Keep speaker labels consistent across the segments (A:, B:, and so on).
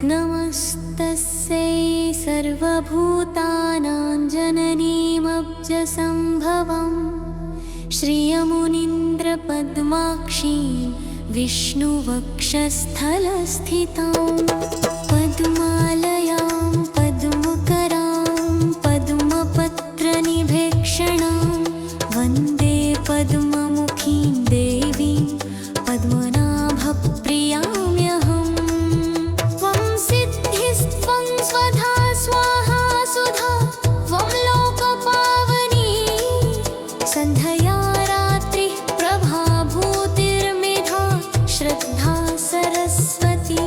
A: नमस्तस्यै सर्वभूतानां जननीमब्जसम्भवं श्रियमुनीन्द्रपद्माक्षीं विष्णुवक्षस्थलस्थितां पद्मालयां पद्मकरां पद्मपत्रनिभेक्षणां वन्दे पद्ममुखीं देवीं पद्मनाभप्रियाम्यहम्। त्वं सिद्धिस्त्वं स्वधा स्वाहा सुधा त्वं लोकपावनी सन्ध्यया रात्रिः प्रभाभूतिर्मेधा श्रद्धा सरस्वती।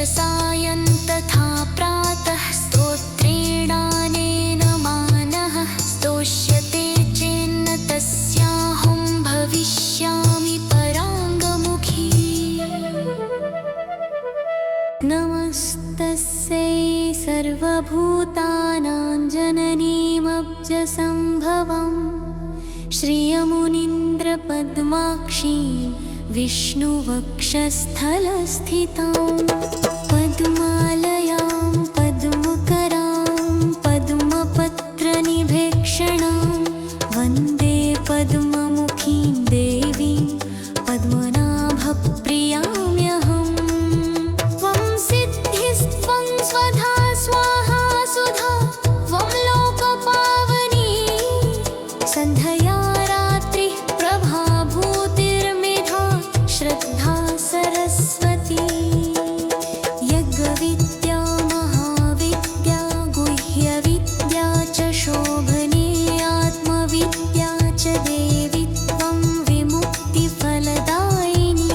A: सायं तथा प्रातः स्तोत्रेणानेन मानः स्तोष्यते चेन्न तस्याहं भविष्यामि पराङ्गमुखी। नमस्तस्यै सर्वभूतानां जननीमब्जसम्भवं श्रियमुनीन्द्रपद्माक्षीं विष्णुवक्षस्थलस्थितां पद्मालयां पद्मकरां पद्मपत्रनिभेक्षणां वन्दे पद्ममुखीं देवीं पद्मनाभप्रियाम्यहम्। त्वं सिद्धिस्त्वं स्वधा स्वाहा सुधा त्वं लोकपावनी सन्ध्यया रात्रिः प्रभाभूतिर्मेधा श्रद्धा सरस्वती। यज्ञविद्या महाविद्या गुह्यविद्या च शोभने आत्मविद्या च देवी त्वं विमुक्तिफलदायिनी।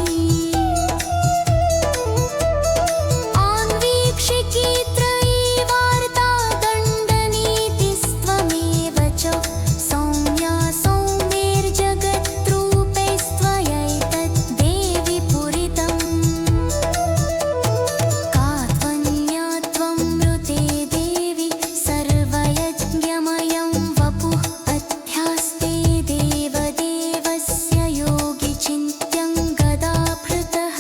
A: आन्वीक्षिकी त्रयीवार्ता दण्डनीतिस्त्वमेव च सौम्या सौम्यैर्जगद्रूपैस्त्वयैतद् देवि पूरितम्। कात्वन्या त्वं मृते देवि सर्वयज्ञमयं वपुः अध्यास्ते देवदेवस्य योगि चिन्त्यं गदाभृतः।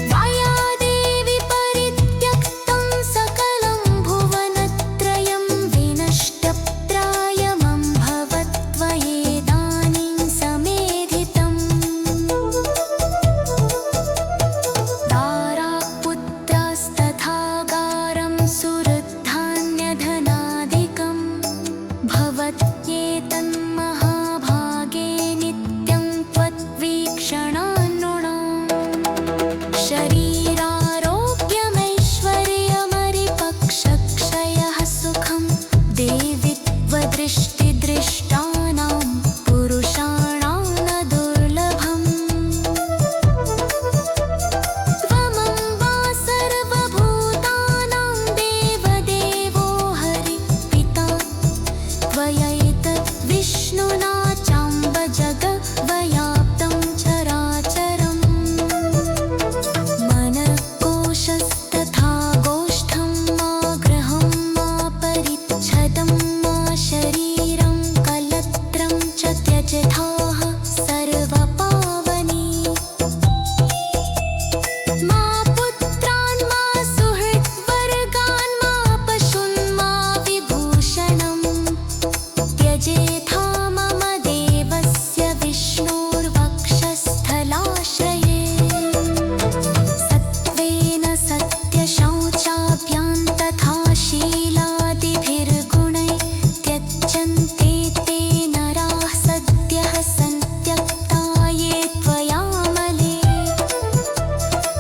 A: त्वया देवि परित्यक्तं सकलं भुवनत्रयं विनष्टप्रायमभवत्त्वयेदानीं समेधितम्। दारापुत्रास्तथागारं सुहृद्धान्यधनादिकं भवत्येतन्महाभागे नित्यं त्वद्वीक्षणान्नृणाम्। शरीरारोग्यमैश्वर्यमरिपक्षक्षयः सुखं देवि त्वदृष्टिदृष्टानां पुरुषाणां न दुर्लभम्। त्वमम्बा सर्वभूतानां देवदेवो हरि पिता त्वयैतद् विष्णुना चाम्ब जगद्व्याप्तं चराचरम्। मनःकोशस्तथा गोष्ठं मा गृहं मा परिच्छदं मा शरीरं कलत्रं च त्यजथाः सर्वपावनी। मा पुत्रान् मा सुहृद्वर्गान् मा पशून् मा विभूषणम् त्यजेथा मम देवस्य विष्णोर्वक्षस्थलाश्रये। सत्त्वेन सत्यशौचाभ्यां तथा शीलादिभिर्गुणैः त्यज्यन्ते ते नराः सद्यः सन्त्यक्ता ये त्वयामले।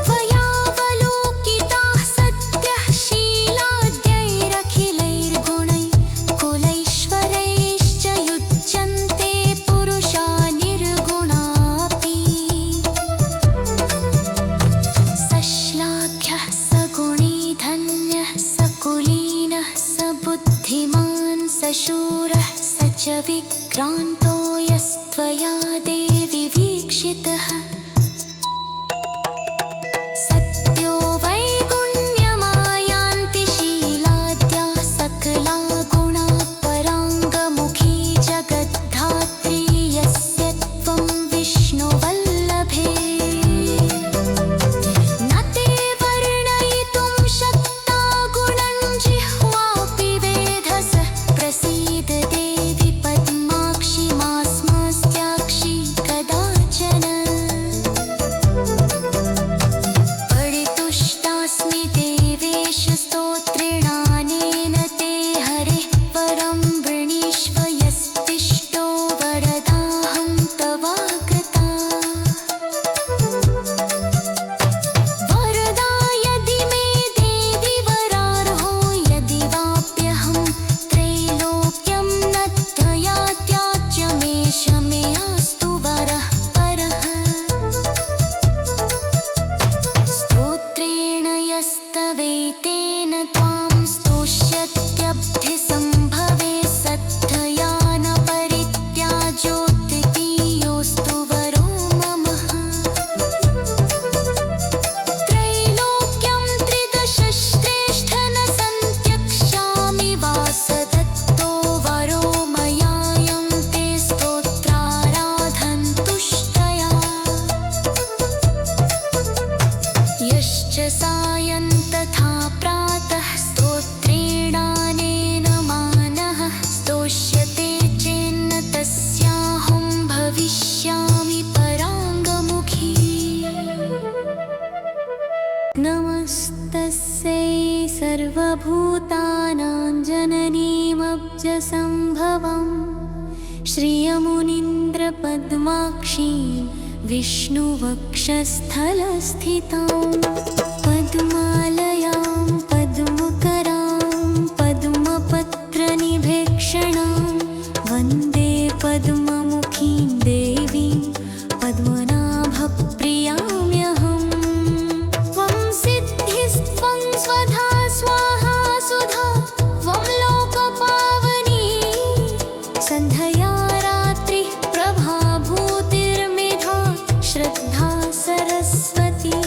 A: त्वयावलोकिताः सद्यः शीलाद्यैरखिलैर्गुणैः कुलैश्वरैश्च युज्यन्ते पुरुषा निर्गुणापि। सश्लाघ्यः सगुणी धन्यः सकुलीनः सबुद्धिमान् सशूरः स च विक्रान्तो यस्त्वया देवि वीक्षितः। सत्यो वैगुण्यमायान्ति शीलाद्याः सकला गुणाः पराङ्गमुखी जगद्धात्री यस्य त्वं विष्णुवल्लभे। न ते वर्णयितुं शक्ता गुणं जिह्वापि वेधसः प्रसीद देवि पद्माक्षि नमस्तस्यै सर्वभूतानां जननीमब्जसम्भवं श्रियमुनीन्द्रपद्माक्षीं विष्णुवक्षस्थलस्थितां पद्मालयां पद्मकरां पद्मपत्रनिभेक्षणां वन्दे पद्ममुखीं देवीं पद्मनाभप्रियाम्यहम् त्वं सिद्धिस्त्वं स्वधा स्वाहा सुधा त्वं लोकपावनी सन्ध्या रात्रिः प्रभाभूतिर्मेधा श्रद्धा सरस्वती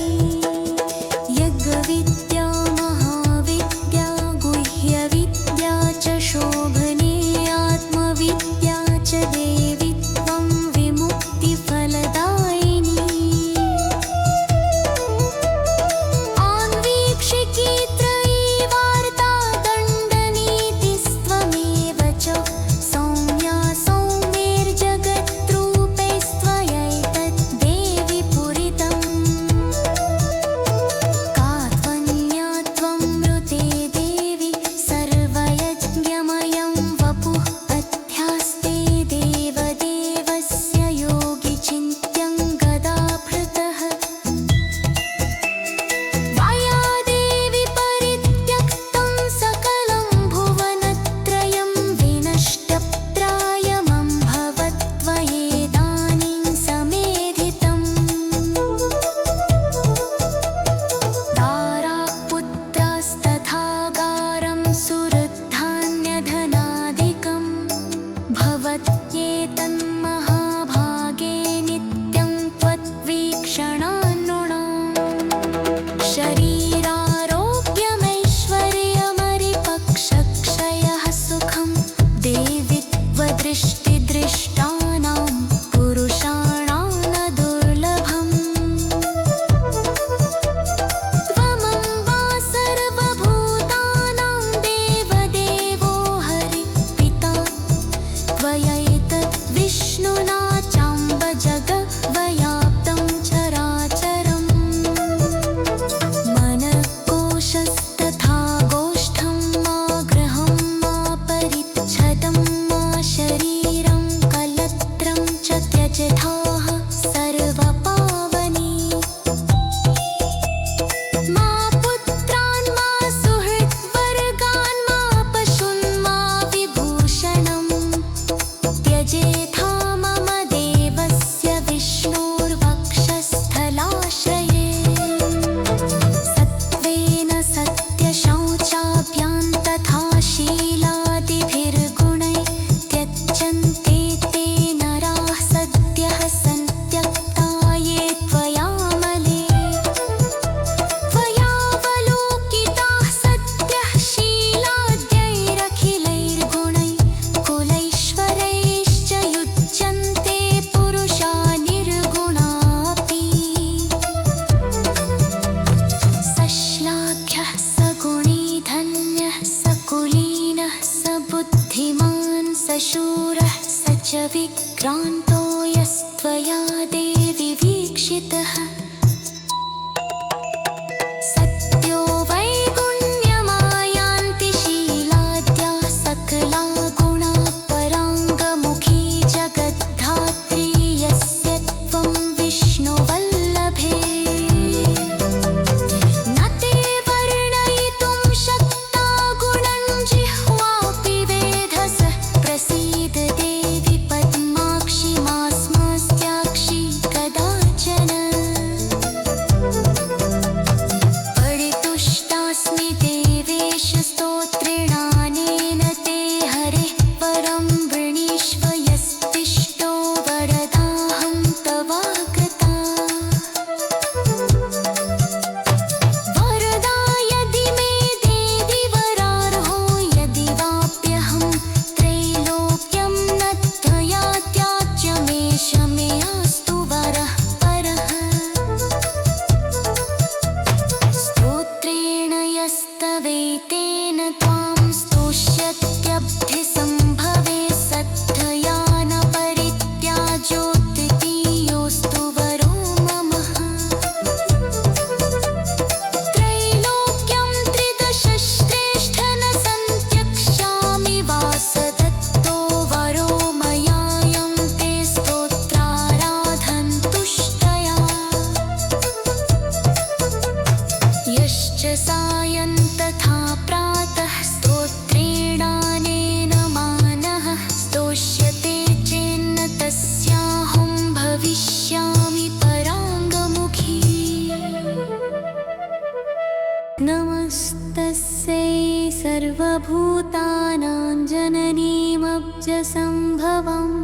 A: नमस्तस्यै सर्वभूतानां जननीमब्जसम्भवम्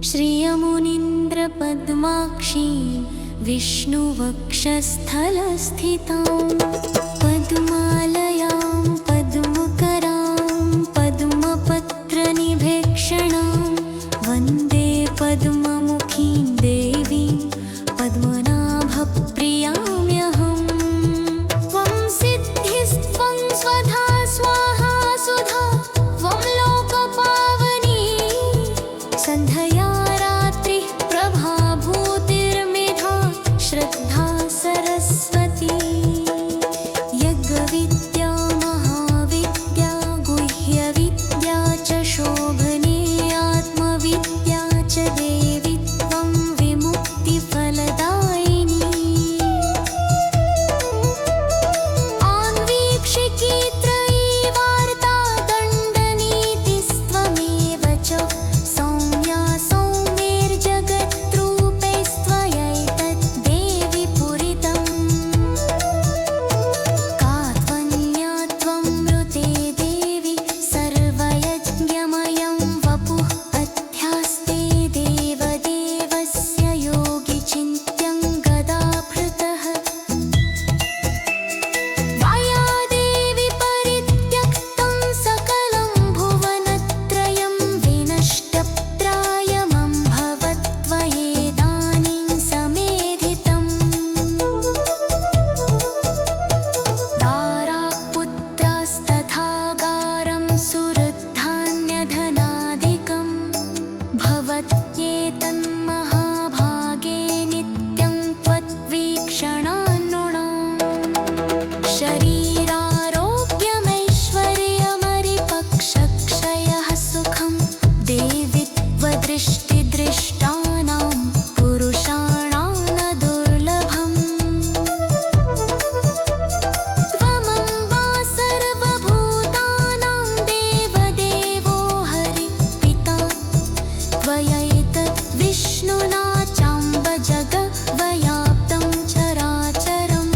A: श्रियमुनीन्द्रपद्माक्षीं विष्णुवक्षस्थलस्थितां पद्मालयां पद्मकरां पद्मपत्रनिभेक्षणां वन्दे पद्ममुखीं देवीं पद्मनाभप्रियाम्यहम् त्वं सिद्धिस्त्वं स्वधा स्वाहा सुधा त्वं लोकपावनी सन्ध्यया रात्रिः प्रभाभूतिर्मेधा श्रद्धा सरस्वती यज्ञविद्या महाविद्या गुह्यविद्या च शोभने आत्मविद्या च देवी त्वं विमुक्तिफलदायिनी आन्वीक्षिकी त्रयीवार्ता दण्डनीतिस्त्वमेव च सौम्या सौम्यैर्जगद्रूपैस्त्वयैतद् देवि पुरितम् कात्वन्या त्वं मृते देवि सर्वयज्ञमयं वपुः अध्यास्ते देवदेवस्य योगि चिन्त्यं गदाभृतः त्वया देवि परित्यक्तं सकलं भुवनत्रयं विनष्टप्रायमम्भवत्वयेदानीं समेधितम् तारापुत्रास्तथागारं सुहृद्धान्यधनादिकं भवत्येतन्महाभागे नित्यं त्वद्वीक्षणान्नृणाम् शरीरारोग्यमैश्वर्यमरिपक्षक्षयः सुखं देवि त्वदृष्टिदृष्टानां पुरुषाणां न दुर्लभम् त्वमम्बा सर्वभूतानां देवदेवो हरि पिता त्वयैतद् विष्णुना चाम्ब जगद्व्याप्तं चराचरम्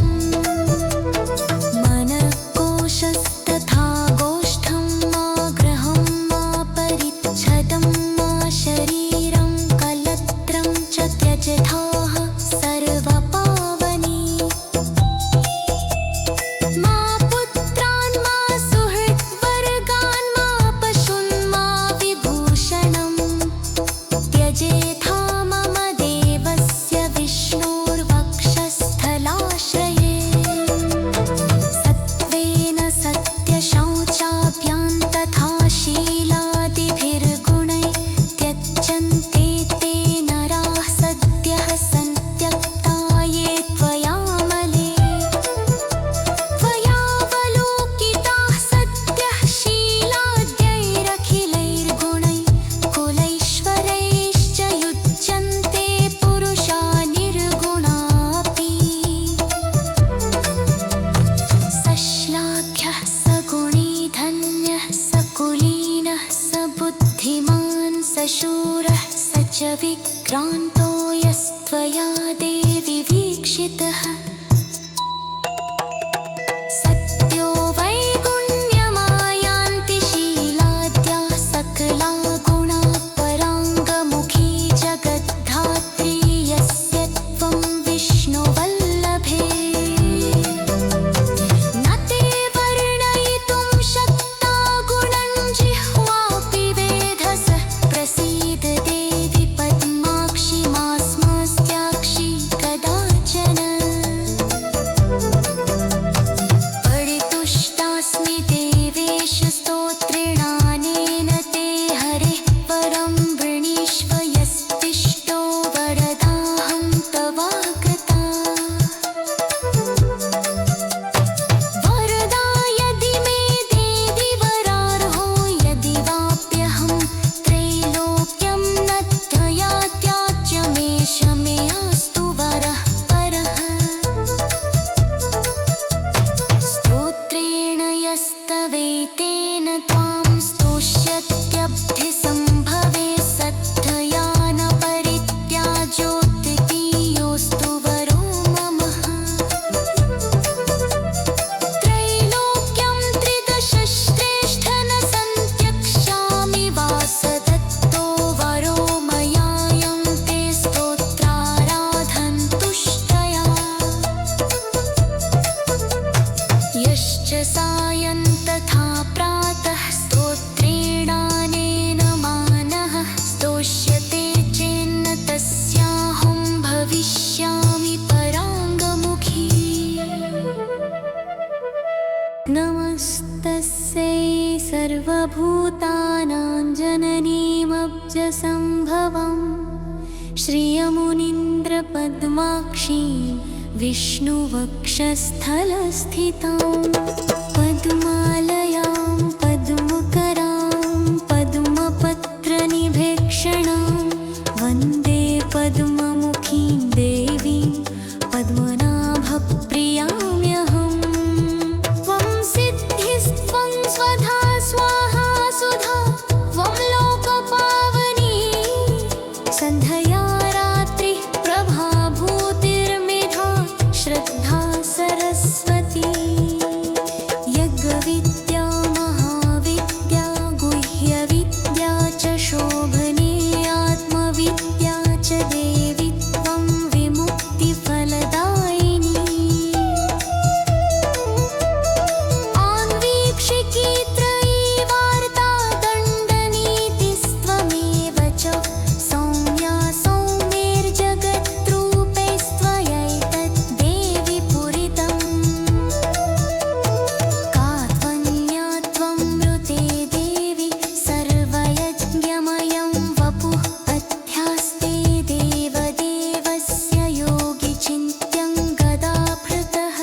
A: सायं तथा प्रातः स्तोत्रेणानेन मानः स्तोष्यते चेन्न तस्याहं भविष्यामि पराङ्गमुखी। नमस्तस्यै सर्वभूतानां जननीमब्जसम्भवम् श्रियमुनीन्द्रपद्माक्षीं विष्णुवक्षस्थलस्थितां पद्मालयां पद्मकरां पद्मपत्रनिभेक्षणां वन्दे पद्ममुखीं देवीं पद्मनाभप्रियाम्यहम्। त्वं सिद्धिस्त्वं स्वधा स्वाहा सुधा त्वं लोकपावनी सन्ध्या रात्रिः प्रभाभूतिर्मेधा श्रद्धा सरस्वती। यज्ञविद्या महाविद्या गुह्यविद्या च शोभने आत्मविद्या च देवी त्वं विमुक्तिफलदायिनी। आन्वीक्षिकी त्रयीवार्ता दण्डनीतिस्त्वमेव च सौम्या सौम्यैर्जगद्रूपैस्त्वयैतद् देवि पूरितम्। का त्वन्या त्वं मृते देवि सर्वयज्ञमयं वपुः अध्यास्ते देवदेवस्य योगि चिन्त्यं गदाभृतः।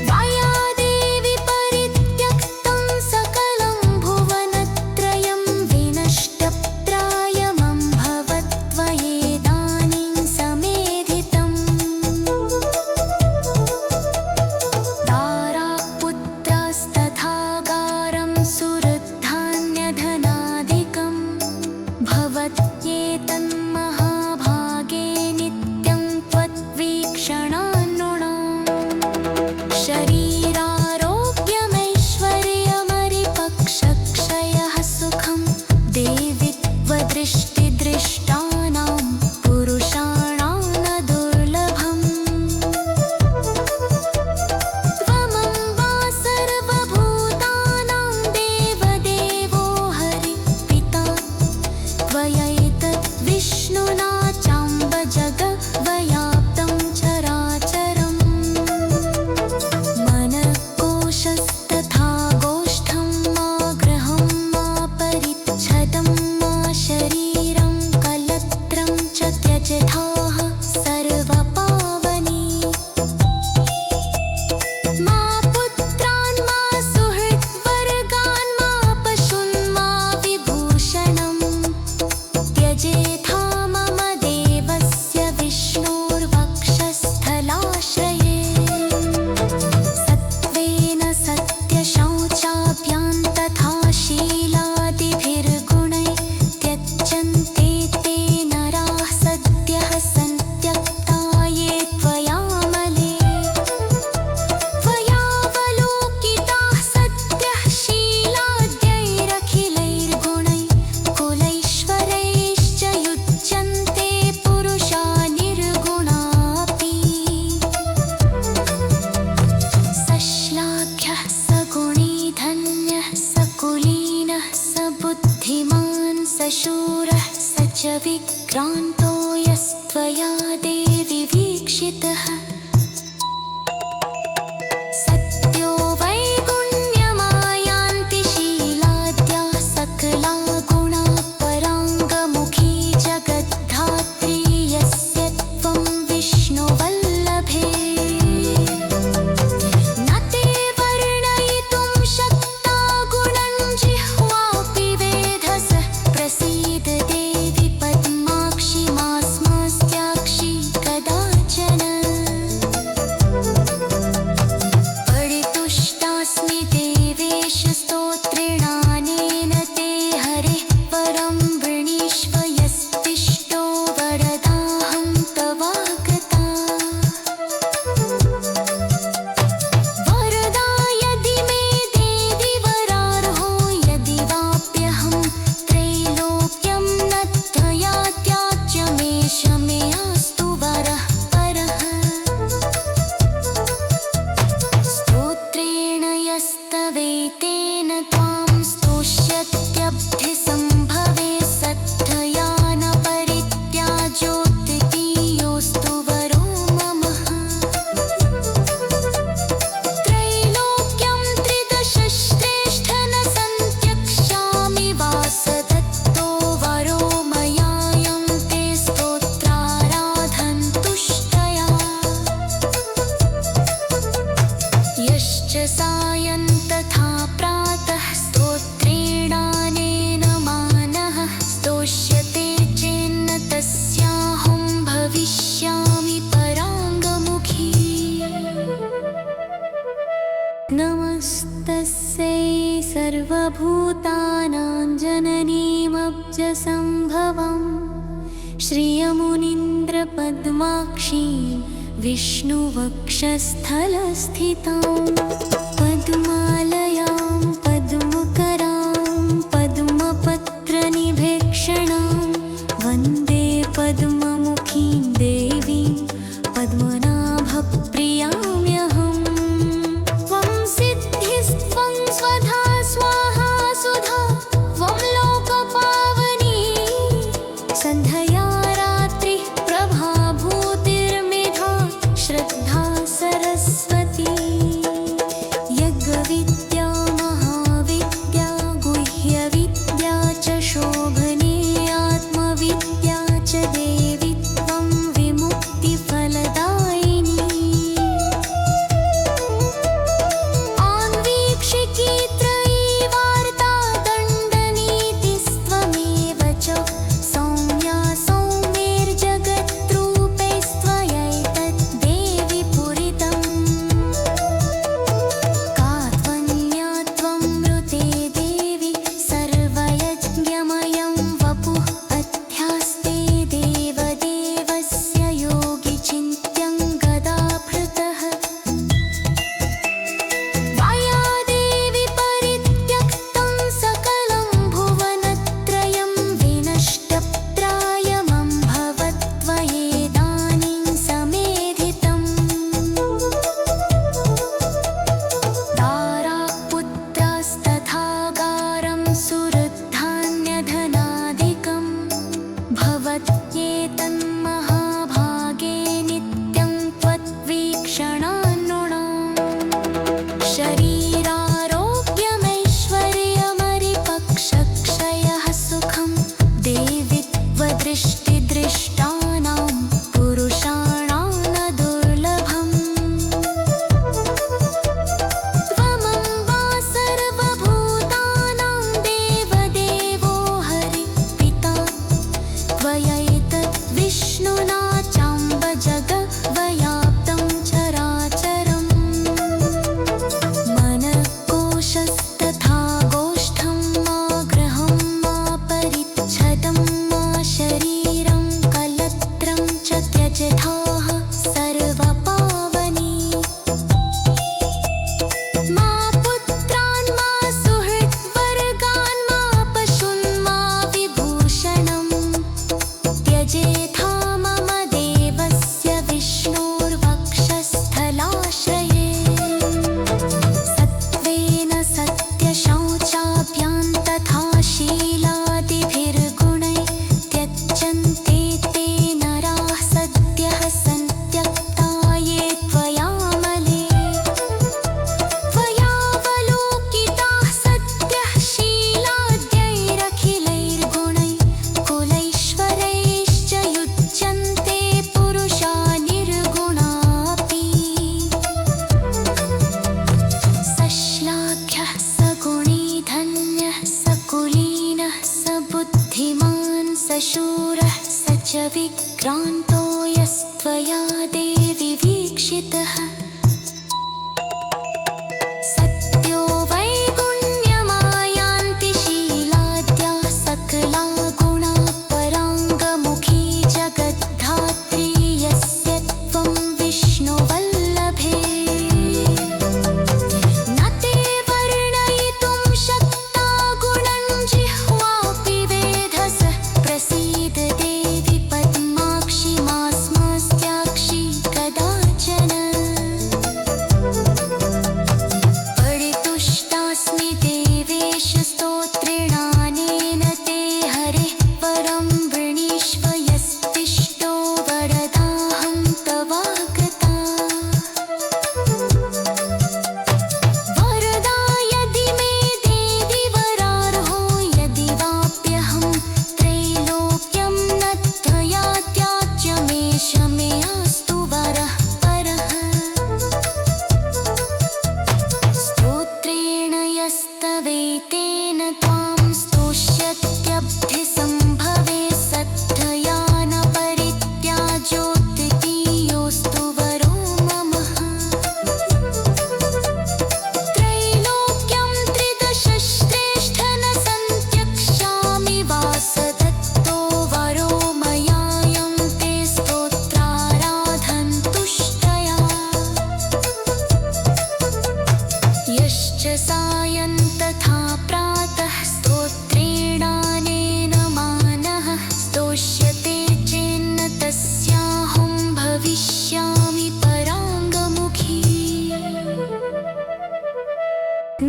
A: त्वया देवि परित्यक्तं सकलं भुवनत्रयं विनष्टप्रायमभवत् त्वयेदानीं समेधितम्। तारापुत्रस्तथागारं सुहृद्धान्यधनादिकं भवत्येतन्महाभागे नित्यं त्वद्वीक्षणान्नृणाम्। शरीरारोग्यमैश्वर्यमरिपक्षक्षयः सुखं देवि त्वदृष्टिदृष्टानां पुरुषाणां न दुर्लभम्। त्वमम्बा सर्वभूतानां देवदेवो हरि पिता त्वयैतद् विष्णुना चाम्ब जगद्व्याप्तं चराचरम्। मनःकोशस्तथा गोष्ठं मा गृहं मा परिच्छदं मा शरीरं कलत्रं च त्यजथाः सर्वपावनी। मा पुत्रान् मा सुहृद्वर्गान् मा पशून् मा विभूषणम् त्यजेथा मम देवस्य विष्णोर्वक्षस्थलाश्रये। सत्त्वेन सत्यशौचाभ्यां तथा शीलादिभिर्गुणैः त्यज्यन्ते ते नराः सद्यः सन्त्यक्ता ये त्वयामले। त्वयावलोकिताः सद्यः शीलाद्यैरखिलैर्गुणैः कुलैश्वरैश्च युज्यन्ते पुरुषा निर्गुणापि। सश्लाघ्यः सगुणी धन्यः सकुलीनः सबुद्धिमान् सशूरः स च विक्रान्तो यस्त्वया देवि वीक्षितः। सत्यो वैगुण्यमायान्ति शीलाद्याः सकला गुणा पराङ्गमुखी जगद्धात्री यस्य त्वं विष्णुवल्लभे। न ते वर्णयितुं शक्ता गुणं जिह्वापि वेधसः प्रसीद देवि पद्माक्षि मास्मस्त्याक्षि कदाचन। पद्माक्षीं विष्णुवक्षस्थलस्थितां पद्मालयां पद्मकरां पद्मपत्रनिभेक्षणां वन्दे पद्ममुखीं देवीं पद्मनाभप्रियाम्यहम् त्वं सिद्धिस्त्वं स्वधा स्वाहा सुधा त्वं लोकपावनी सन्ध्या रात्रिः प्रभाभूतिर्मेधा श्रद्धा सरस्वती यज्ञविद्या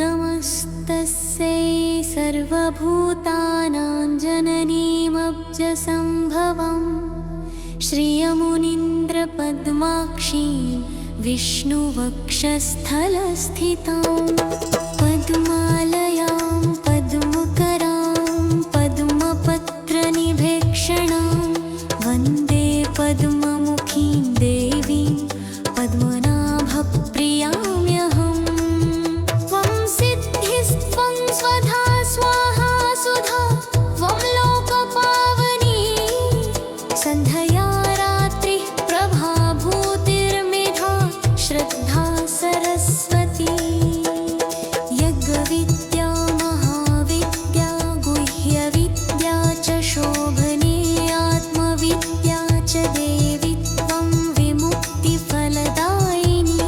A: नमस्तस्यै सर्वभूतानां जननीमब्जसम्भवं श्रियमुनीन्द्रपद्माक्षीं विष्णुवक्षस्थलस्थितां पद्मालयां पद्मकरां पद्मपत्रनिभेक्षणां वन्दे पद्ममुखीं देवीं पद्मनाभप्रियाम्यहम्। त्वं सिद्धिस्त्वं स्वधा स्वाहा सुधा त्वं लोकपावनी सन्ध्यया रात्रिः प्रभाभूतिर्मेधा श्रद्धा सरस्वती। यज्ञविद्या महाविद्या गुह्यविद्या च शोभने आत्मविद्या च देवी त्वं विमुक्तिफलदायिनी।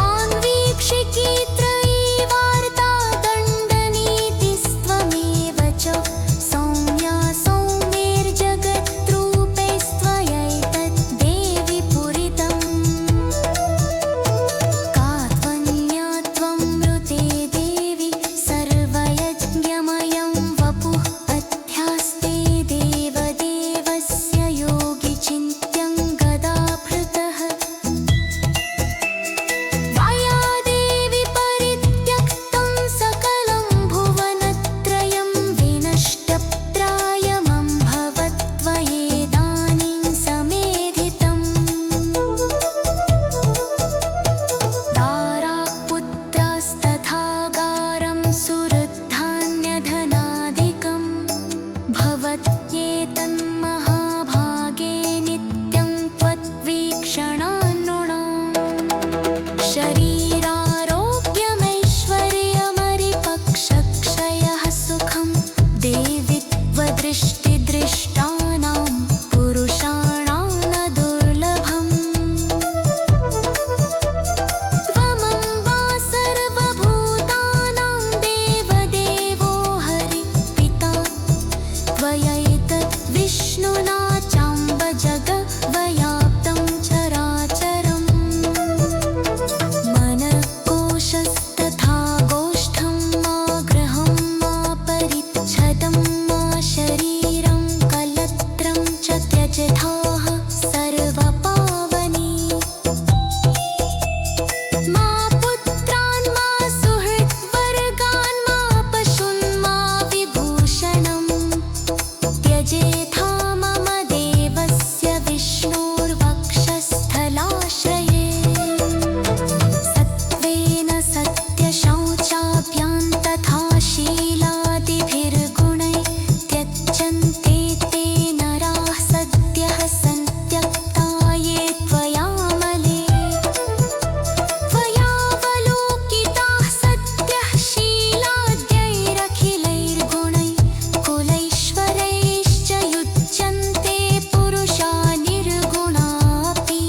A: आन्वीक्षिकी त्रयीवार्ता दण्डनीतिस्त्वमेव च सौम्या सौम्यैर्जगद्रूपैस्त्वयैतत् देवि पूरितम्। कात्वन्या त्वं मृते देवि सर्वयज्ञमयं वपुः अध्यास्ते देवदेवस्य योगि चिन्त्यं गदाभृतः। त्वया देवि परित्यक्तं सकलं भुवनत्रयं विनष्टप्रायमभवत्त्वयेदानीं समेधितम्। तारापुत्रास्तथागारं सुहृद्धान्यधनादिकं भवत्येतन्महाभागे नित्यं त्वद्वीक्षणान्नृणाम्। शरीरारोग्यमैश्वर्यमरिपक्षक्षयः सुखं देवि त्वदृष्टिदृष्टानां पुरुषाणां न दुर्लभम्। त्वमम्बा सर्वभूतानां देवदेवो हरि पिता त्वयैतत् विष्णुना चाम्ब जगद्व्याप्तं चराचरम्। मनःकोशस्तथा गोष्ठं मा गृहं मा परिच्छदं मा शरीरं कलत्रं च त्यजथाः सर्वपावनी। मा पुत्रान् मा सुहृद्वर्गान् मा पशून् मा विभूषणम् त्यजेथा मम देवस्य विष्णोर्वक्षस्थलाश्रये। सत्त्वेन सत्यशौचाभ्यां तथा शीलादिभिर्गुणैः त्यज्यन्ते ते नराः सद्यः सन्त्यक्ता ये त्वयामले। त्वयावलोकिताः सद्यः शीलाद्यैरखिलैर्गुणैः कुलैश्वरैश्च युज्यन्ते पुरुषा निर्गुणापि।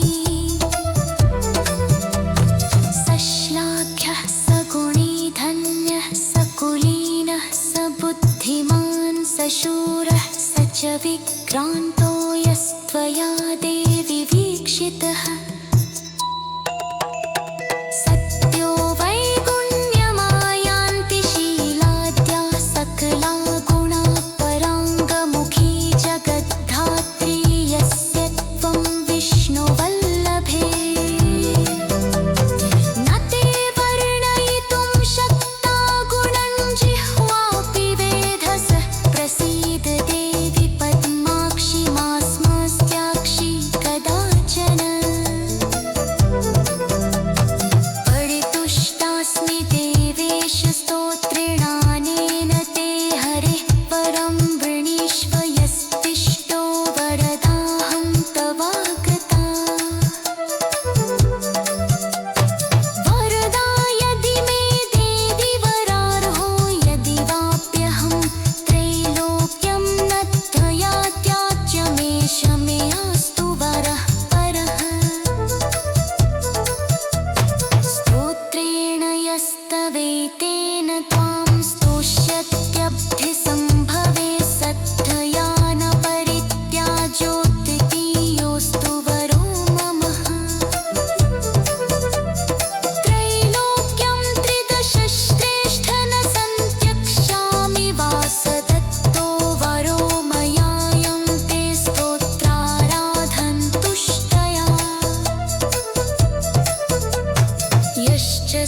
A: सश्लाघ्यः सगुणी धन्यः सकुलीनः सबुद्धिमान् सशूरः स च विक्रान्तो यस्त्वया देवि वीक्षितः। सत्यो वैगुण्यमायान्ति शीलाद्याः सकला गुणा पराङ्गमुखी जगद्धात्री यस्य त्वं विष्णुवल्लभे। न ते वर्णयितुं शक्ता गुणं जिह्वापि वेधसः प्रसीद देवि पद्माक्षि मास्मस्त्याक्षि कदाचन।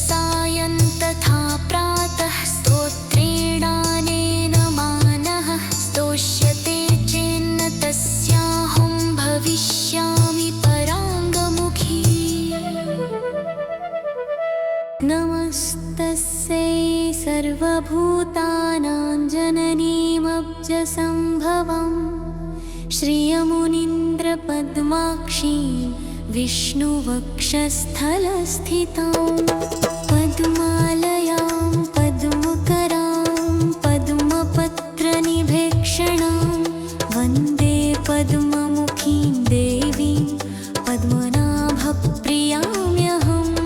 A: सायं तथा प्रातः स्तोत्रेणानेन मानः स्तोष्यते चेन्न तस्याहं भविष्यामि पराङ्गमुखी। नमस्तस्यै सर्वभूतानां जननीमब्जसम्भवम् श्रियमुनीन्द्रपद्माक्षीं विष्णुवक्षस्थलस्थितां पद्मालयां पद्मकरां पद्मपत्रनिभेक्षणां वन्दे पद्ममुखीं देवीं पद्मनाभप्रियाम्यहम्।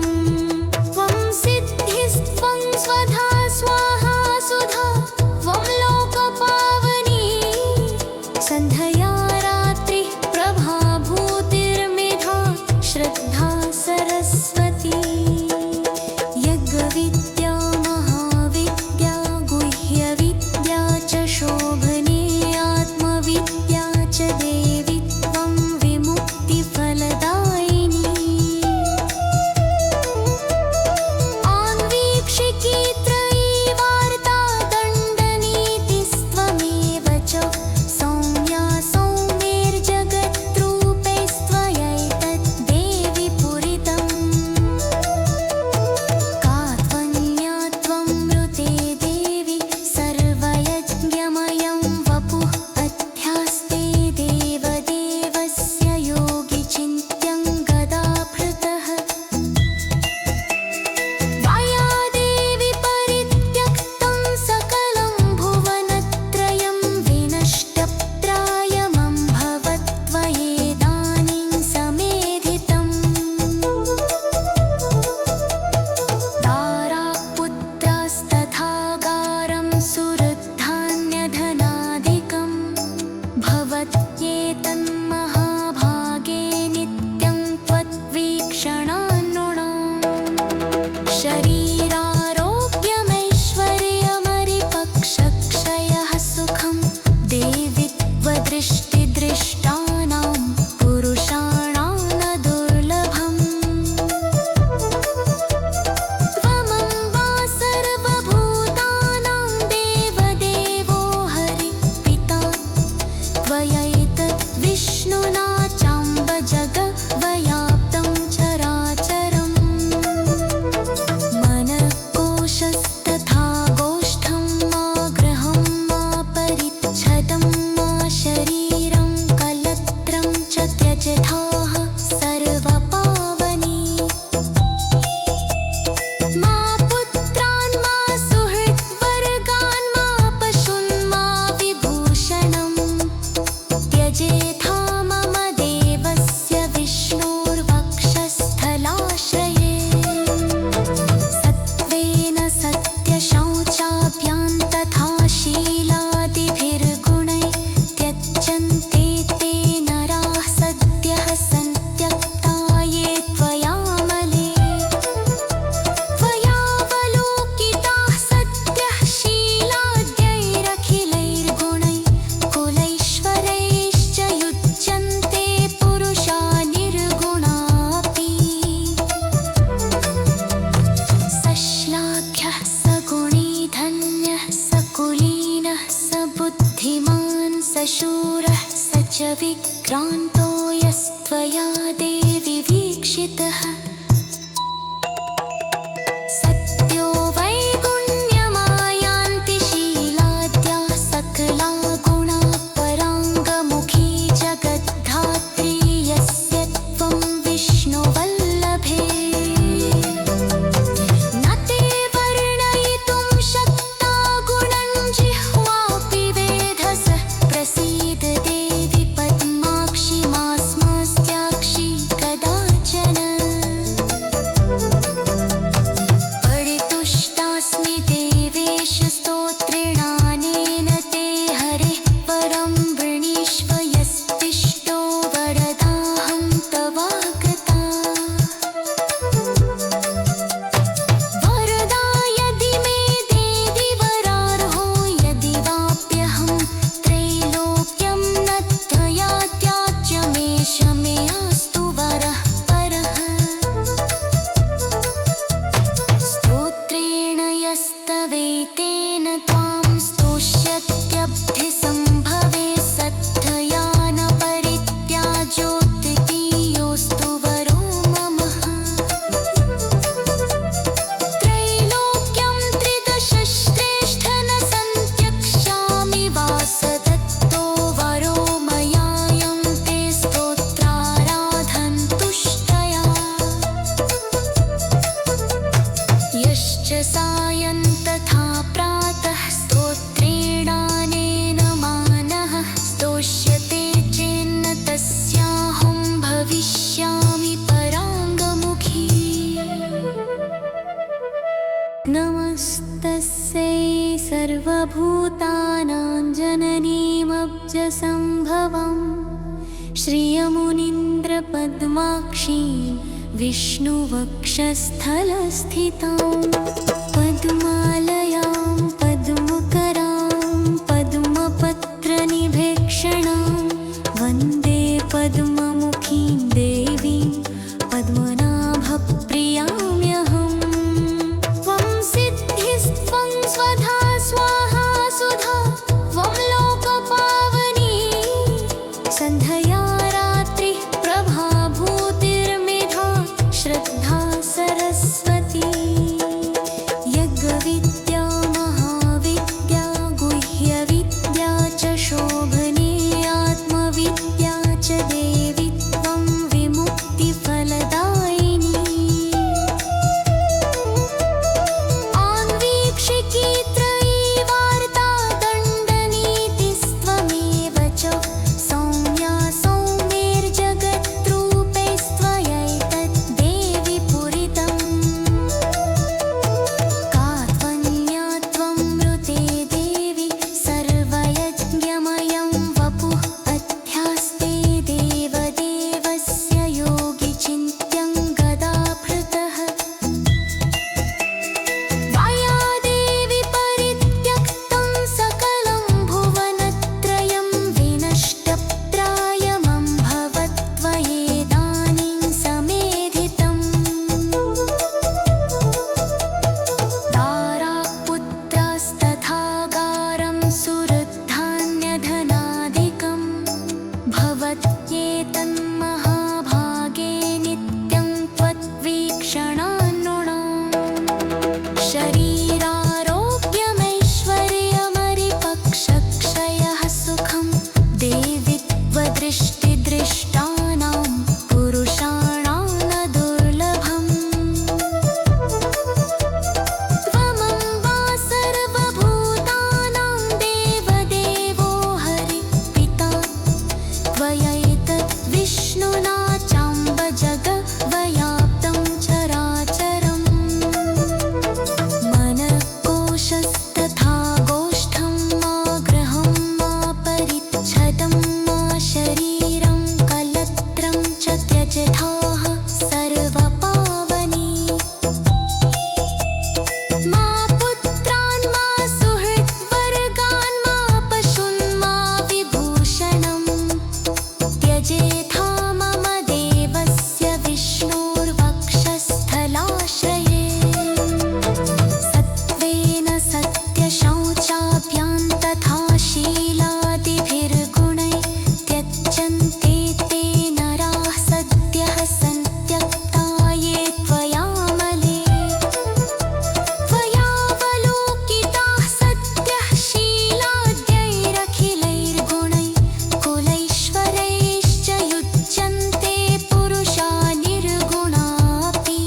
A: त्वं सिद्धिस्त्वं स्वधा स्वाहा सुधा त्वं लोकपावनी सन्ध्या रात्रिः प्रभाभूतिर्मेधा श्रद्धा सरस्वती। यज्ञविद्या महाविद्या गुह्यविद्या च शोभने आत्मविद्या च देवी त्वं विमुक्तिफलदायिनी। आन्वीक्षिकी त्रयीवार्ता दण्डनीतिस्त्वमेव च सौम्या सौम्यैर्जगद्रूपैस्त्वयैतद् देवि पूरितम्। का त्वन्या त्वं मृते देवि सर्वयज्ञमयं वपुः अध्यास्ते देवदेवस्य योगि चिन्त्यं गदाभृतः। त्वया देवि परित्यक्तं सकलं भुवनत्रयं विनष्टप्रायमभवत् त्वयेदानीं समेधितम्। तारापुत्रास्तथागारं सुहृद्धान्यधनाधिकं भवत्येतन्महाभागे नित्यं त्वद्वीक्षणान्नृणाम्। शरीरारोग्यमैश्वर्यमरिपक्षक्षयः सुखं देवि त्वदृष्टिदृष्टानां पुरुषाणां न दुर्लभम्। त्वमम्बा सर्वभूतानां देवदेवो हरि पिता त्वयैतद् विष्णुना चाम्ब जगद्व्याप्तं चराचरम्। मनःकोशस्तथा गोष्ठं मा गृहं मा परिच्छदं मा शरीरं कलत्रं च त्यजथाः सर्वपावनी। मा पुत्रान् मा सुहृद्वर्गान् मा पशून् मा विभूषणम् त्यजेथा मम देवस्य विष्णोर्वक्षस्थलाश्रये। सत्त्वेन सत्यशौचाभ्यां तथा शीलादिभिर्गुणैः त्यज्यन्ते ते नराः सद्यः सन्त्यक्ता ये त्वयामले। त्वयावलोकिताः सद्यः शीलाद्यैरखिलैर्गुणैः कुलैश्वरैश्च युज्यन्ते पुरुषा निर्गुणापि। सश्लाघ्यः सगुणी धन्यः सकुलीनः सबुद्धिमान् सशूरः स च विक्रान्तो यस्त्वया देवि वीक्षितः। सत्यो वैगुण्यमायान्ति शीलाद्या सकला गुणा पराङ्गमुखी जगद्धात्री यस्य त्वं विष्णुवल्लभे। न ते वर्णयितुं शक्ता गुणं जिह्वापि वेधसः प्रसीद देवि पद्माक्षि मास्मस्त्याक्षि कदाचन। पूर्णपद्माक्षीं विष्णुवक्षस्थलस्थितां पद्मालयां पद्मकरां पद्मपत्रनिभेक्षणां वन्दे पद्ममुखीं देवीं पद्मनाभप्रियाम्यहम्। त्वं सिद्धिस्त्वं स्वधा स्वाहा सुधा त्वं लोकपावनी सन्ध्या रात्रिः प्रभाभूतिर्मेधा श्रद्धा सरस्वती यज्ञविद्या महाविद्या गुह्यविद्या च शोभने आत्मविद्या च देवी त्वं विमुक्तिफलदायिनी आन्वीक्षिकी त्रयीवार्ता दण्डनीतिस्त्वमेव च सौम्या सौम्यैर्जगद्रूपैस्त्वयैतत् देवि पूरितम् का त्वन्या त्वं मृते देवि सर्वयज्ञमयं वपुः अध्यास्ते देवदेवस्य योगि चिन्त्यं गदाभृतः त्वया देवि परित्यक्तं सकलं भुवनत्रयं विनष्टप्रायमभवत् त्वयेदानीं समेधितम् तारापुत्रस्तथागारं सुहृद्धान्यधनादिकं भवत्येतन्महाभागे नित्यं त्वद्वीक्षणान्नृणाम् शरीरारोग्यमैश्वर्यमरिपक्षक्षयः सुखं देवि त्वदृष्टिदृष्टानां पुरुषाणां न दुर्लभम् त्वमम्बा सर्वभूतानां देवदेवो हरि पिता त्वयैतद् विष्णुना चाम्ब जगद्व्याप्तं चराचरम् मनःकोशस्तथा गोष्ठं मा गृहं मा परिच्छदं मा शरीरं कलत्रं च त्यजथाः सर्वपावनी मा पुत्रान् मा सुहृद्वर्गान् मा पशून् मा विभूषणम् त्यजेथा मम देवस्य विष्णोर्वक्षस्थलाश्रये सत्त्वेन सत्यशौचाभ्यां तथा शीलादिभिर्गुणैः त्यज्यन्ते ते नराः सद्यः सन्त्यक्ता ये त्वयामले त्वयावलोकिताः सद्यः शीलाद्यैरखिलैर्गुणैः कुलैश्वरैश्च युज्यन्ते पुरुषा निर्गुणापि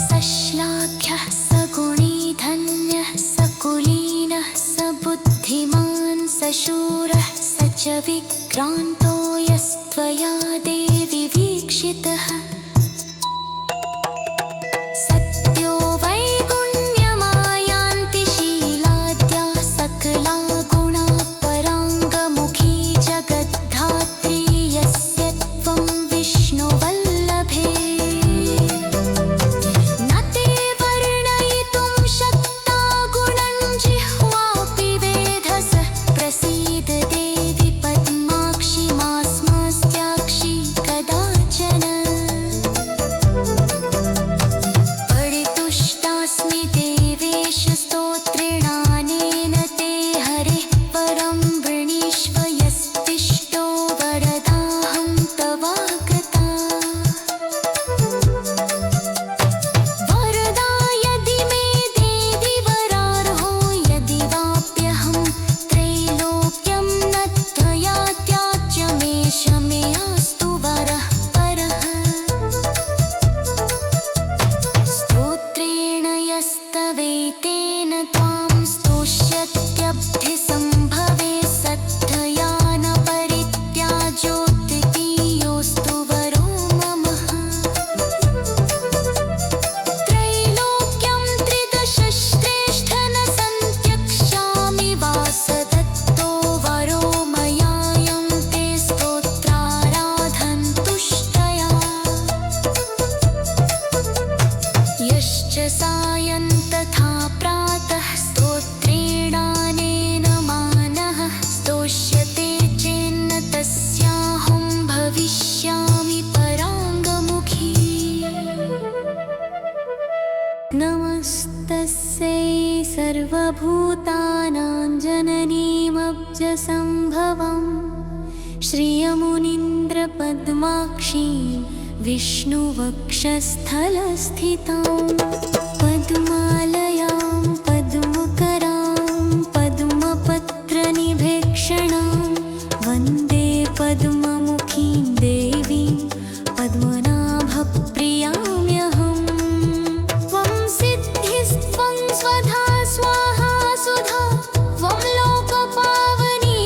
A: सश्लाघ्यः सगुणी धन्यः सकुलीनः सबुद्धिमान् सशूरः स च विक्रान्तो यस्त्वया देवि वीक्षितः सत्यो वैगुण्यमायान्ति शीलाद्या सकला गुणा पराङ्गमुखी जगद्धात्री यस्य त्वं विष्णुवल्लभे न ते वर्णयितुं शक्ता गुणं जिह्वापि वेधसः प्रसीद देवि पद्माक्षि मास्मस्त्याक्षि कदाचन सर्वभूतानां जननीमब्जसम्भवम् श्रियमुनीन्द्रपद्माक्षीं विष्णुवक्षस्थलस्थितां पद्मालयां पद्मकरां पद्मपत्रनिभेक्षणां वन्दे पद्ममुखीं देवीं पद्मनाभप्रियाम्यहम्। त्वं सिद्धिस्त्वं स्वधा स्वाहा सुधा त्वं लोकपावनी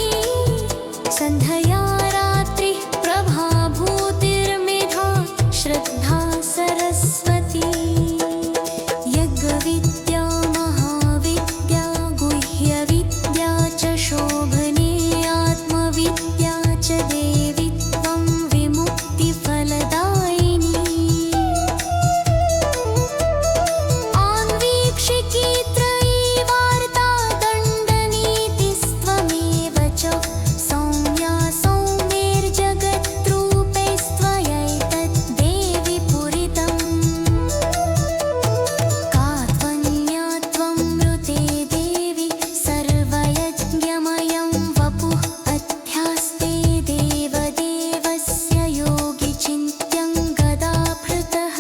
A: सन्ध्या रात्रिः प्रभाभूतिर्मेधा श्रद्धा सरस्वती। यज्ञविद्या महाविद्या गुह्यविद्या च शोभने आत्मविद्या च देवी त्वं विमुक्तिफलदायिनी। आन्वीक्षिकी त्रयीवार्ता दण्डनीतिस्त्वमेव च सौम्या सौम्यैर्जगद्रूपैस्त्वयैतद् देवि पूरितम्। का त्वन्या त्वं मृते देवि सर्वयज्ञमयं वपुः अध्यास्ते देवदेवस्य योगि चिन्त्यं गदाभृतः।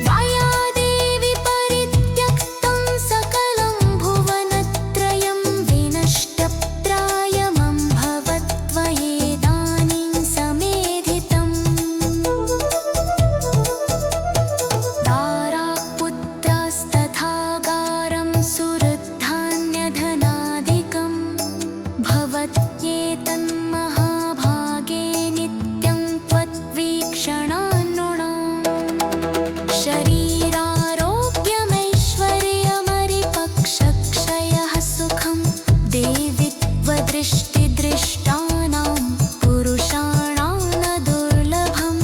A: त्वया देवि परित्यक्तं सकलं भुवनत्रयं विनष्टप्रायमभवत्त्वयेदानीं समेधितम्। तारापुत्रास्तथागारं सुहृद्धान्यधनादिकं भवत्येतन्महाभागे नित्यं त्वद्वीक्षणान्नृणाम्। शरीरारोग्यमैश्वर्यमरिपक्षक्षयः सुखं देवि त्वदृष्टिदृष्टानां पुरुषाणां न दुर्लभम्।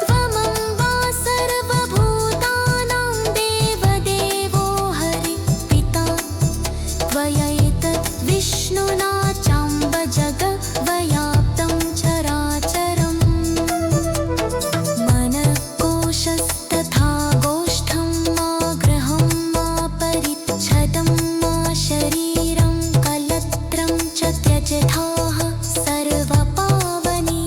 A: त्वमम्बा सर्वभूतानां देवदेवो हरि पिता त्वयैतद् विष्णुना चाम्ब जगद्व्याप्तं चराचरम्। मनःकोशस्तथा गोष्ठं मा गृहं मा परिच्छदं मा शरीरं कलत्रं च त्यजथाः सर्वपावनी।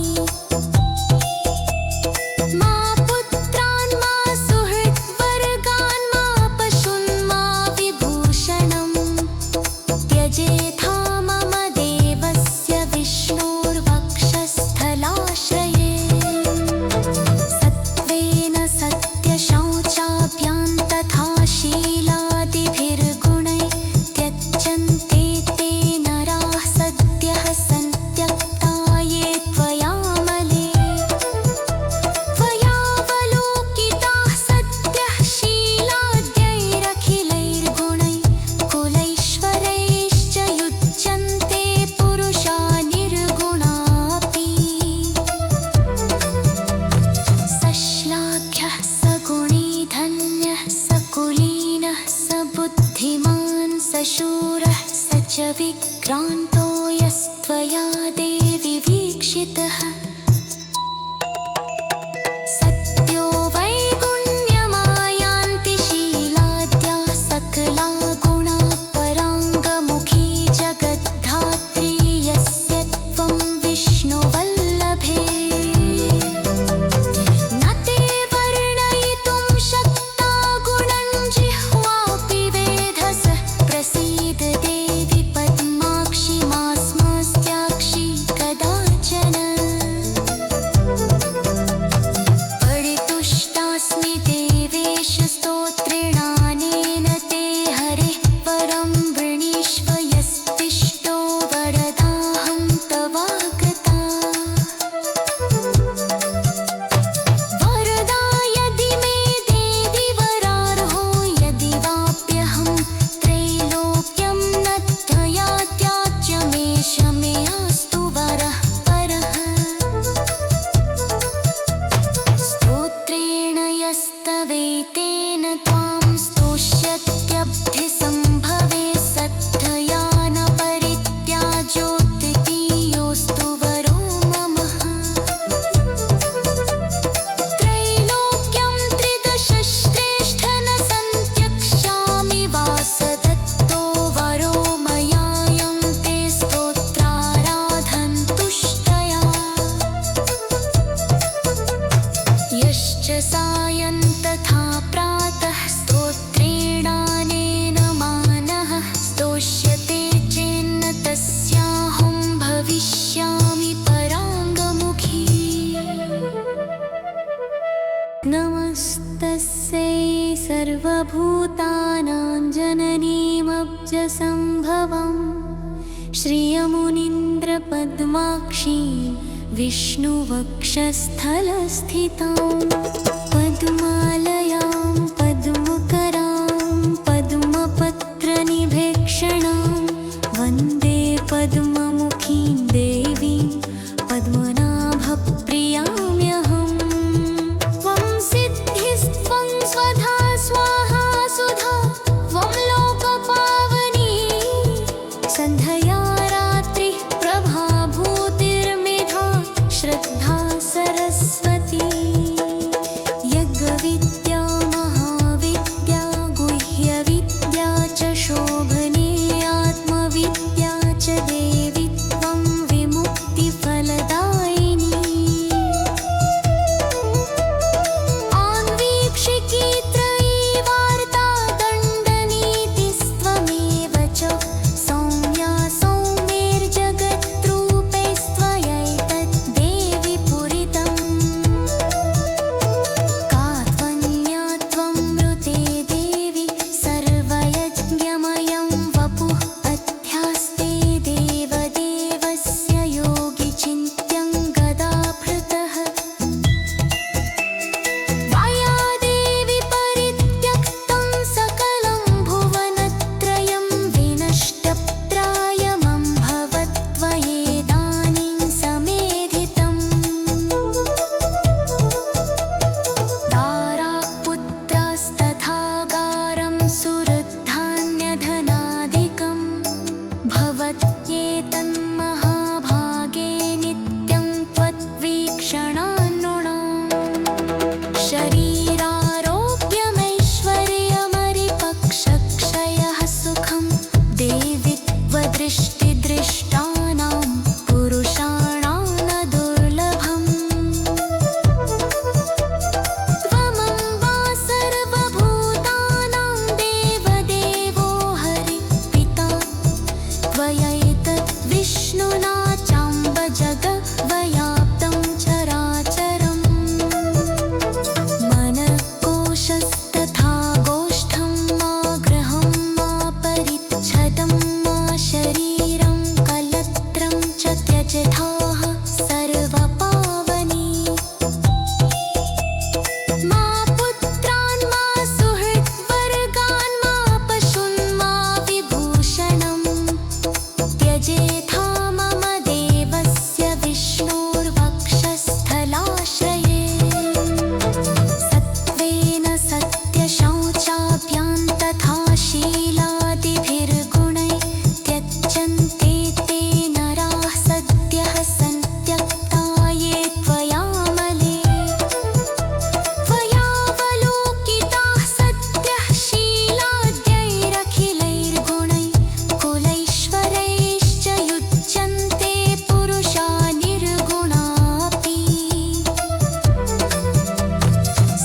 A: मा पुत्रान् मा सुहृद्वर्गान् मा पशून् मा विभूषणम् त्यजेथा मम देवस्य विष्णोर्वक्षस्थलाश्रये। सत्त्वेन सत्यशौचाभ्यां तथा शीलादिभिर्गुणैः त्यज्यन्ते ते नराः सद्यः सन्त्यक्ता ये त्वयामले। त्वयावलोकिताः सद्यः शीलाद्यैरखिलैर्गुणैः कुलैश्वरैश्च युज्यन्ते पुरुषा निर्गुणापि। सश्लाघ्यः सगुणी धन्यः सकुलीनः सबुद्धिमान् सशूरः स च विक्रान्तो यस्त्वया देवि वीक्षितः। सत्यो वैगुण्यमायान्ति शीलाद्या सकला गुणा पराङ्गमुखी जगद्धात्री यस्य त्वं विष्णुवल्लभे। न ते वर्णयितुं शक्ता गुणं जिह्वापि वेधसः प्रसीद देवि पद्माक्षि मास्मस्त्याक्षि कदाचन। श्रियमुनीन्द्रपद्माक्षी विष्णुवक्षस्थलस्थितां पद्मालयां पद्मकरां पद्मपत्रनिभेक्षणां वन्दे पद्ममुखीं देवीं पद्मनाभप्रियाम्यहम्। त्वं सिद्धिस्त्वं स्वधा स्वाहा सुधा त्वं लोकपावनी सन्ध्या रात्रिः प्रभाभूतिर्मेधा श्रद्धा सरस्वती। यज्ञविद्या महाविद्या गुह्यविद्या च शोभने आत्मविद्या च देवी त्वं विमुक्तिफलदायिनी। आन्वीक्षिकी त्रयी वार्ता दण्डनीतिस्त्वमेव च सौम्या सौम्यैर्जगद्रूपैस्त्वयैतद् देवि पूरितम्। का त्वन्या त्वं मृते देवि सर्वयज्ञमयं वपुः अध्यास्ते देवदेवस्य योगि चिन्त्यं गदाभृतः। त्वया देवि परित्यक्तं सकलं भुवनत्रयं विनष्टप्रायमभवत् त्वयेदानीं समेधितम्। तारापुत्रास्तथागारं सुहृद्धान्यधनादिकं भवत्येतन्महाभागे नित्यं त्वद्वीक्षणान्नृणाम्। शरीरारोग्यमैश्वर्यमरिपक्षक्षयः सुखं देवि त्वदृष्टिदृष्टानां पुरुषाणां न दुर्लभम्। त्वमम्बा सर्वभूतानां देवदेवो हरि पिता त्वयैतद् विष्णुना चाम्ब जगद्व्याप्तं चराचरम्। मनःकोशस्तथा गोष्ठं मा गृहं मा परिच्छदं मा शरीरं कलत्रं च त्यजथाः सर्वपावनी। मा पुत्रान् मा सुहृद्वर्गान् मा पशून् मा विभूषणम् त्यजेथा मम देवस्य विष्णोर्वक्षस्थलाश्रये। सत्त्वेन सत्यशौचाभ्यां तथा शीलादिभिर्गुणैः त्यज्यन्ते ते नराः सद्यः सन्त्यक्ता ये त्वयामले। त्वयावलोकिताः सद्यः शीलाद्यैरखिलैर्गुणैः कुलैश्वरैश्च युज्यन्ते पुरुषा निर्गुणापि।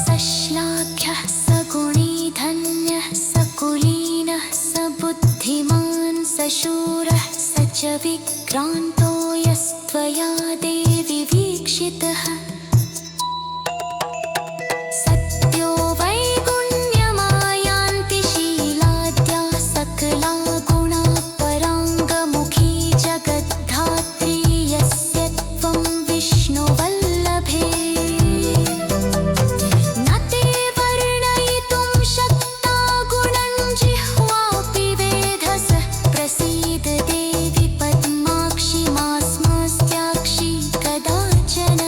A: सश्लाघ्यः सगुणी धन्यः सकुलीनः सबुद्धिमान् सशूरः स च विक्रान्तो यस्त्वया देवि वीक्षितः। सत्यो वैगुण्यमायान्ति शीलाद्या सकला गुणा पराङ्गमुखी जगद्धात्री यस्य त्वं विष्णुवल्लभे। न ते वर्णयितुं शक्ता गुणं जिह्वापि वेधसः प्रसीद देवि पद्माक्षि मास्मस्त्याक्षि कदाचन।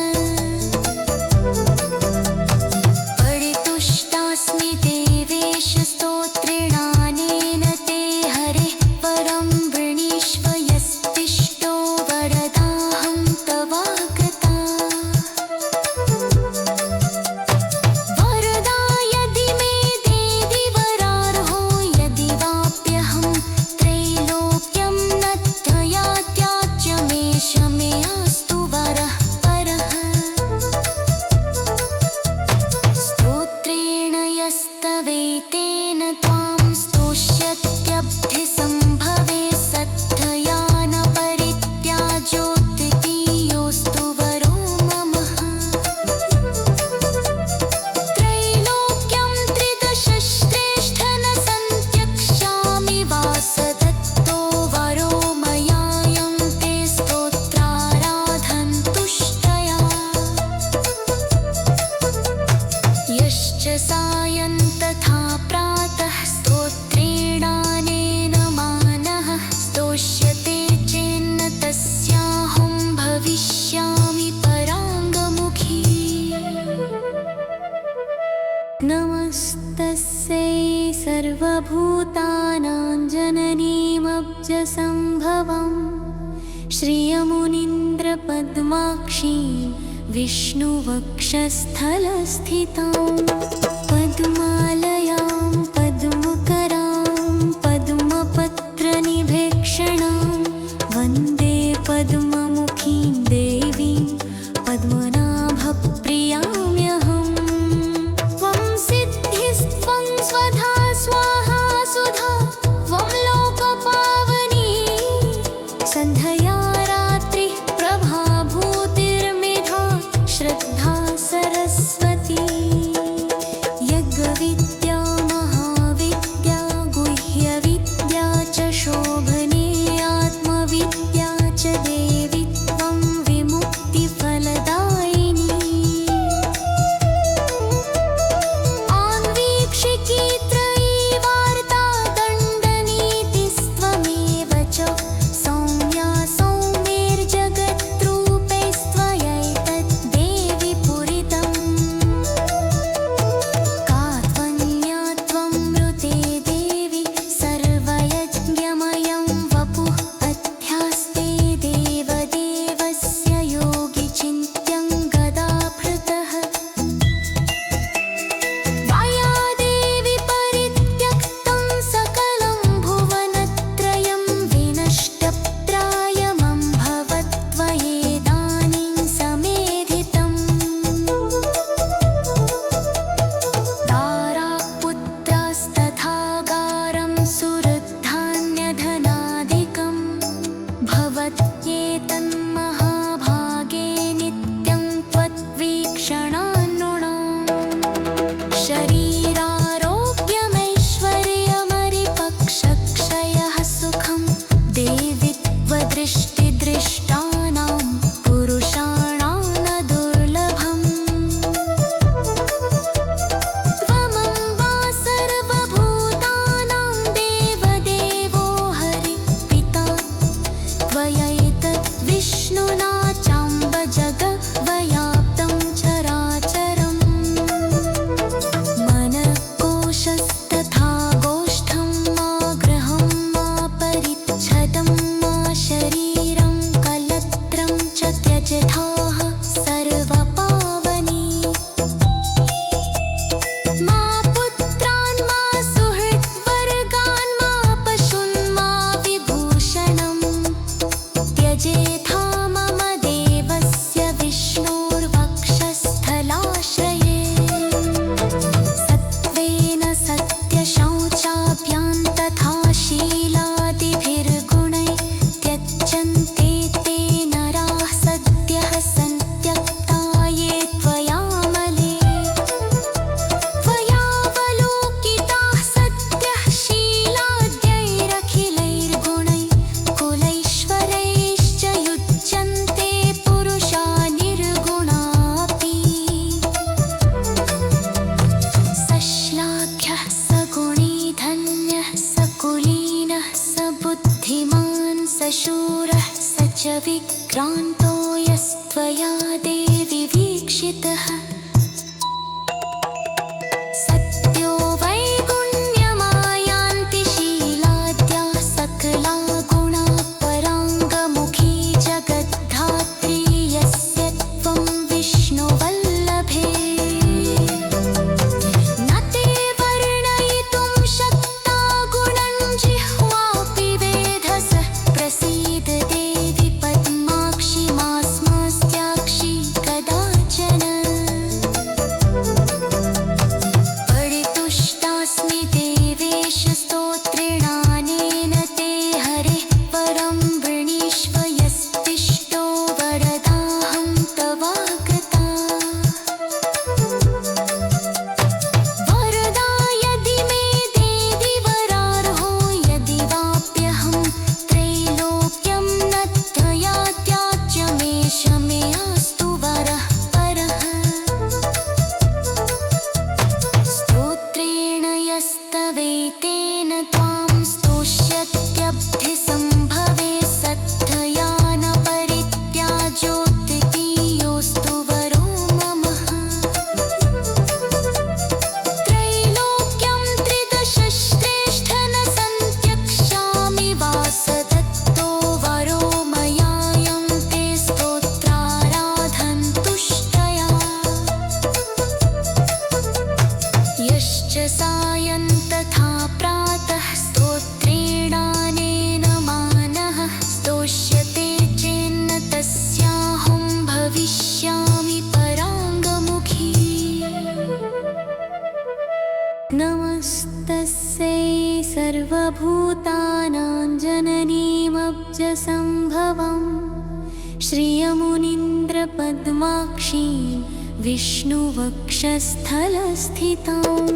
A: श्रियमुनीन्द्रपद्माक्षी विष्णुवक्षस्थलस्थितां पद्मालयां पद्मकरां पद्मपत्रनिभेक्षणां वन्दे पद्ममुखीं देवीं पद्मनाभप्रियाम्यहम्। त्वं सिद्धिस्त्वं स्वधा स्वाहा सुधा त्वं लोकपावनी सन्ध्या रात्रिः प्रभाभूतिर्मेधा श्रद्धा सरस्वती। यज्ञविद्या महाविद्या गुह्यविद्या च शोभने आत्मविद्या च देवी त्वं विमुक्तिफलदायिनी। आन्वीक्षिकी त्रयीवार्ता दण्डनीतिस्त्वमेव च सौम्या सौम्यैर्जगद्रूपैस्त्वयैतद् देवि पूरितम्। कात्वन्या त्वं मृते देवि सर्वयज्ञमयं वपुः अध्यास्ते देवदेवस्य योगि चिन्त्यं गदाभृतः। त्वया देवि परित्यक्तं सकलं भुवनत्रयं विनष्टप्रायमम्भवत्त्वयेदानीं समेधितम्। तारापुत्रास्तथागारं सुहृद्धान्यधनादिकं भवत्येतन्महाभागे नित्यं त्वद्वीक्षणान्नृणाम्। शरीरारोग्यमैश्वर्यमरिपक्षक्षयः सुखं देवि त्वदृष्टिदृष्टानां पुरुषाणां न दुर्लभम्। त्वमम्बा सर्वभूतानां देवदेवो हरि पिता त्वयैतद् विष्णुना चाम्ब जगद्व्याप्तं चराचरम्। मनःकोशस्तथा गोष्ठं मा गृहं मा परिच्छदं मा शरीरं कलत्रं च त्यजथाः सर्वपावनी। मा पुत्रान् मा सुहृद्वर्गान् मा पशून् मा विभूषणम् त्यजेथा मम देवस्य विष्णोर्वक्षस्थलाश्रये। सत्त्वेन सत्यशौचाभ्यां तथा शीलादिभिर्गुणैः त्यज्यन्ते ते नराः सद्यः सन्त्यक्ता ये त्वयामले। त्वयावलोकिताः सद्यः शीलाद्यैरखिलैर्गुणैः कुलैश्वरैश्च युज्यन्ते पुरुषा निर्गुणापि। सश्लाघ्यः सगुणी धन्यः सकुलीनः सबुद्धिमान् सशूरः स च विक्रान्तो यस्त्वया देवि वीक्षितः। सत्यो वैगुण्यमायान्ति शीलाद्याः सकला गुणा पराङ्गमुखी जगद्धात्री यस्य त्वं विष्णुवल्लभे। न ते वर्णयितुं शक्ता गुणं जिह्वापि वेधसः प्रसीद देवि पद्माक्षि मास्मस्त्याक्षि कदाचन। सर्वभूतानां जननीमब्जसम्भवम् श्रियमुनीन्द्रपद्माक्षीं विष्णुवक्षस्थलस्थितां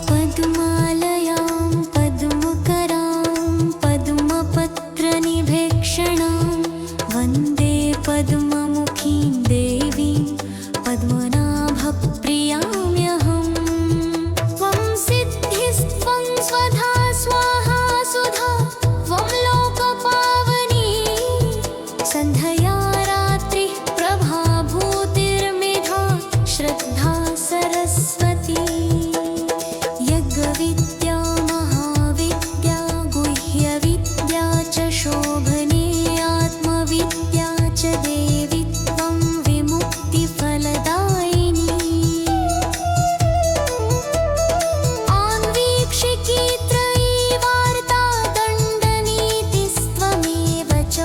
A: पद्मालयां पद्मकरां पद्मपत्रनिभेक्षणां वन्दे पद्ममुखीं देवीं पद्मनाभप्रियाम्यहम्। त्वं सिद्धिस्त्वं स्वधा स्वाहा सुधा त्वं लोकपावनी सन्ध्या रात्रिः प्रभाभूतिर्मेधा श्रद्धा सरस्वती। यज्ञविद्या महाविद्या गुह्यविद्या च शोभने आत्मविद्या च देवी त्वं विमुक्तिफलदायिनी। आन्वीक्षिकी त्रयीवार्ता दण्डनीतिस्त्वमेव च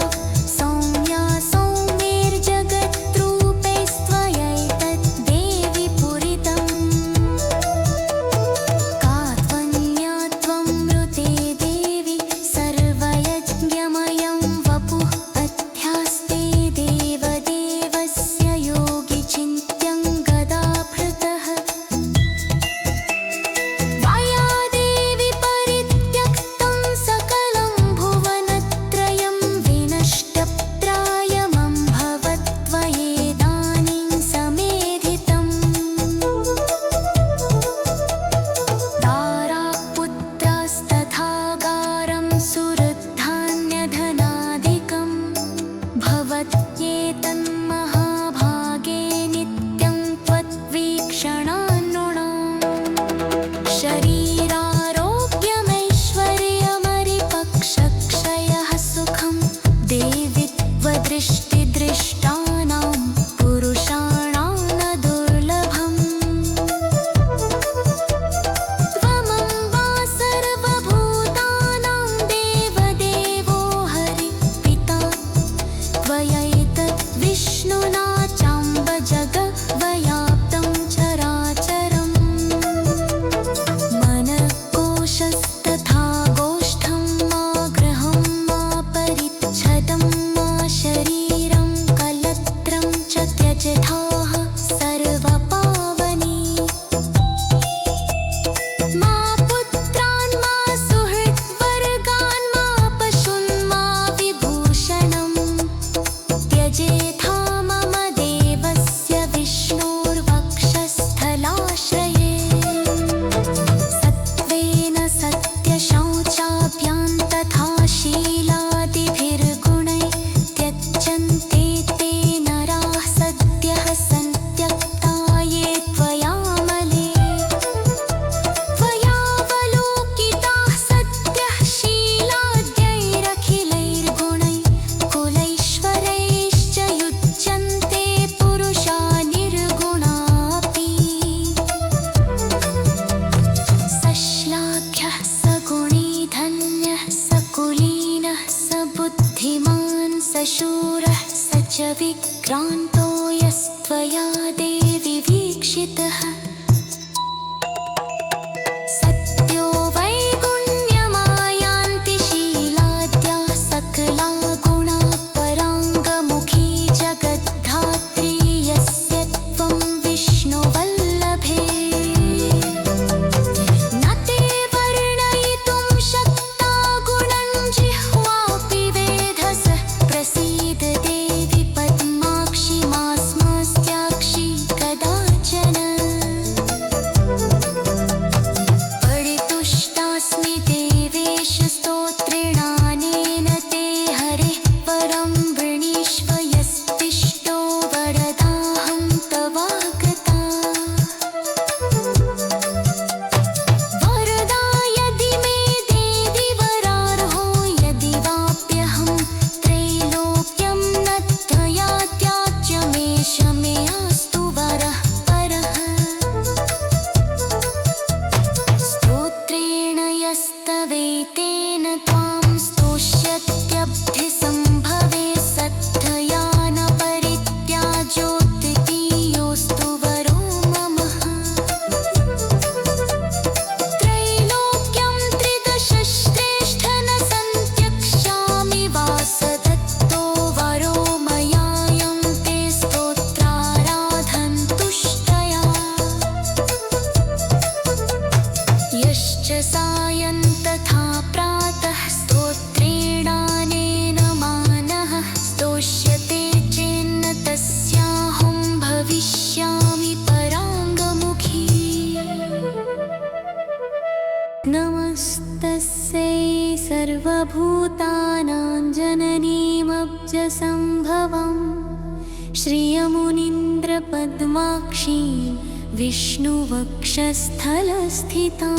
A: सौम्या सौम्यैर्जगद्रूपैस्त्वयैतद् देवि पूरितम्। कात्वन्या त्वं मृते देवि सर्वयज्ञमयं वपुः अध्यास्ते देवदेवस्य योगि चिन्त्यं गदाभृतः। त्वया देवि परित्यक्तं सकलं भुवनत्रयं विनष्टप्रायमम्भवत्त्वयेदानीं समेधितम्। तारापुत्रस्तथागारं सुहृद्धान्यधनादिकं भवत्येतन्महाभागे नित्यं त्वद्वीक्षणान्नृणाम्। शरीरारोग्यमैश्वर्यमरिपक्षक्षयः सुखं देवि त्वदृष्टिदृष्टानां पुरुषाणां न दुर्लभम्। त्वमम्बा सर्वभूतानां देवदेवो हरि पिता त्वयैतद् विष्णुना चाम्ब जगद्व्याप्तं चराचरम्। मनःकोशस्तथा गोष्ठं मा गृहं मा परिच्छदं मा शरीरं कलत्रं च त्यजथाः सर्वपावनी। मा पुत्रान् मा सुहृद्वर्गान् मा पशून् मा विभूषणम् त्यजेथा मम देवस्य विष्णोर्वक्षस्थलाश्रये। सत्त्वेन सत्यशौचाभ्यां तथा शीलादिभिर्गुणैः त्यज्यन्ते ते नराः सद्यः सन्त्यक्ता ये त्वयामले। त्वयावलोकिताः सद्यः शीलाद्यैरखिलैर्गुणैः कुलैश्वरैश्च युज्यन्ते पुरुषा निर्गुणापि। सश्लाघ्यः सगुणी धन्यः सकुलीनः सबुद्धिमान् सशूरः स च विक्रान्तो यस्त्वया देवि वीक्षितः। सत्यो वैगुण्यमायान्ति शीलाद्याः सकला गुणा पराङ्गमुखी जगद्धात्री यस्य त्वं विष्णुवल्लभे। न ते वर्णयितुं शक्ता गुणं जिह्वापि वेधसः प्रसीद देवि पद्माक्षि मास्मस्त्याक्षि कदाचन। श्रियमुनीन्द्रपद्माक्षी विष्णुवक्षस्थलस्थितां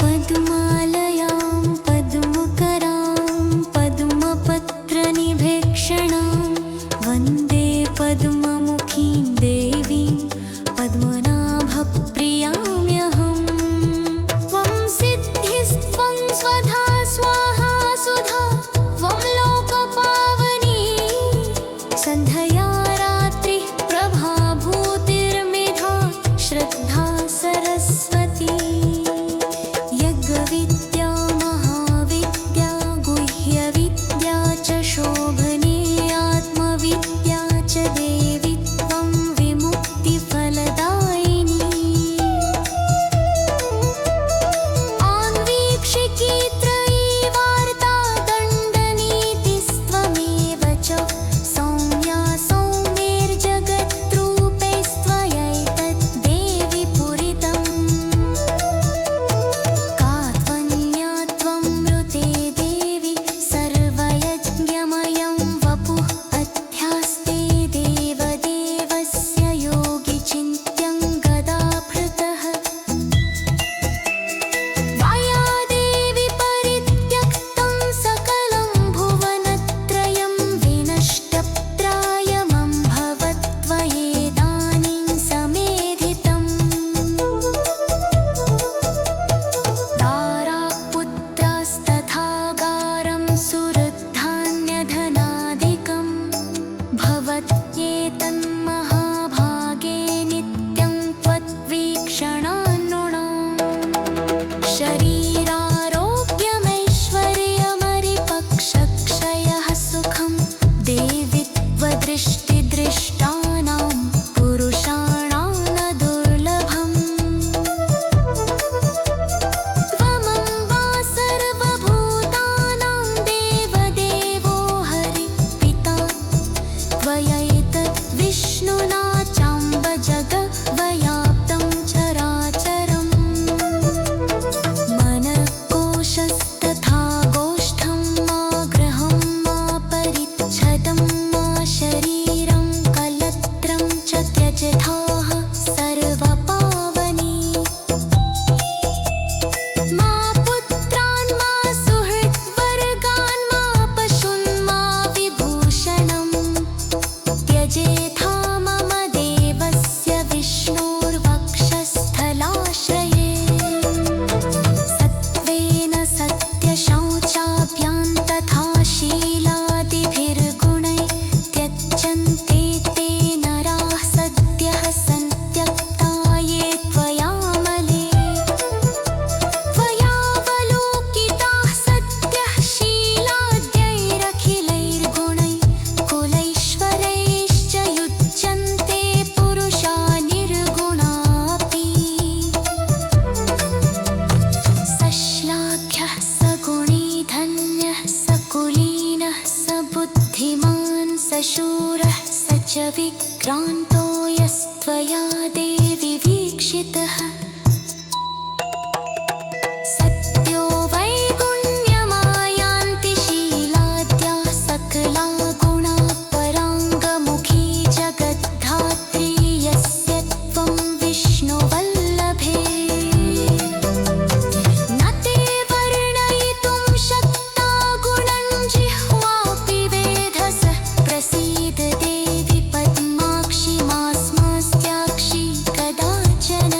A: पद्मालयां पद्मकरां पद्मपत्रनिभेक्षणां वन्दे पद्ममुखीं देवीं पद्मनाभप्रियाम्यहम्। त्वं सिद्धिस्त्वं स्वधा स्वाहा सुधा त्वं लोकपावनी सन्ध्या रात्रिः प्रभाभूतिर्मेधा श्रद्धा सरस्वती। यज्ञविद्या महाविद्या गुह्यविद्या च शोभने आत्मविद्या च देवी त्वं विमुक्तिफलदायिनी। आन्वीक्षिकी त्रयी वार्ता दण्डनीतिस्त्वमेव च सौम्या सौम्यैर्जगद्रूपैस्त्वयैतद् देवि पूरितम्। का त्वन्या त्वं मृते देवि सर्वयज्ञमयं वपुः अध्यास्ते देवदेवस्य योगि चिन्त्यं गदाभृतः। त्वया देवि परित्यक्तं सकलं भुवनत्रयं विनष्टप्रायमभवत् त्वयेदानीं समेधितम्। तारापुत्रास्तथागारं सुहृद्धान्यधनादिकं भवत्येतन्महाभागे नित्यं त्वद्वीक्षणान्नृणाम्। शरीरारोग्यमैश्वर्यमरिपक्षक्षयः सुखं देवि त्वदृष्टिदृष्टानां पुरुषाणां न दुर्लभम्। त्वमम्बा सर्वभूतानां देवदेवो हरि पिता त्वयैतद् विष्णुना चाम्ब जगद्व्याप्तं चराचरम्। मनःकोशस्तथा गोष्ठं मा गृहं मा परिच्छदं मा शरीरं कलत्रं च त्यजथाः सर्वपावनी। मा पुत्रान् मा सुहृद्वर्गान् मा पशून् मा विभूषणम् त्यजेथा मम देवस्य विष्णोर्वक्षस्थलाश्रये। सत्त्वेन सत्यशौचाभ्यां तथा शीलादिभिर्गुणैः त्यज्यन्ते ते नराः सद्यः सन्त्यक्ता ये त्वयामले। त्वयावलोकिताः सद्यः शीलाद्यैरखिलैर्गुणैः कुलैश्वरैश्च युज्यन्ते पुरुषा निर्गुणापि। सश्लाघ्यः सगुणी धन्यः सकुलीनः सबुद्धिमान् सशूरः स च विक्रान्तो यस्त्वया देवि वीक्षितः। सत्यो वैगुण्यमायान्ति शीलाद्याः सकला गुणा पराङ्गमुखी जगद्धात्री यस्य त्वं विष्णुवल्लभे। न ते वर्णयितुं शक्ता गुणं जिह्वापि वेधसः प्रसीद देवि पद्माक्षि मास्मस्त्याक्षि कदाचन।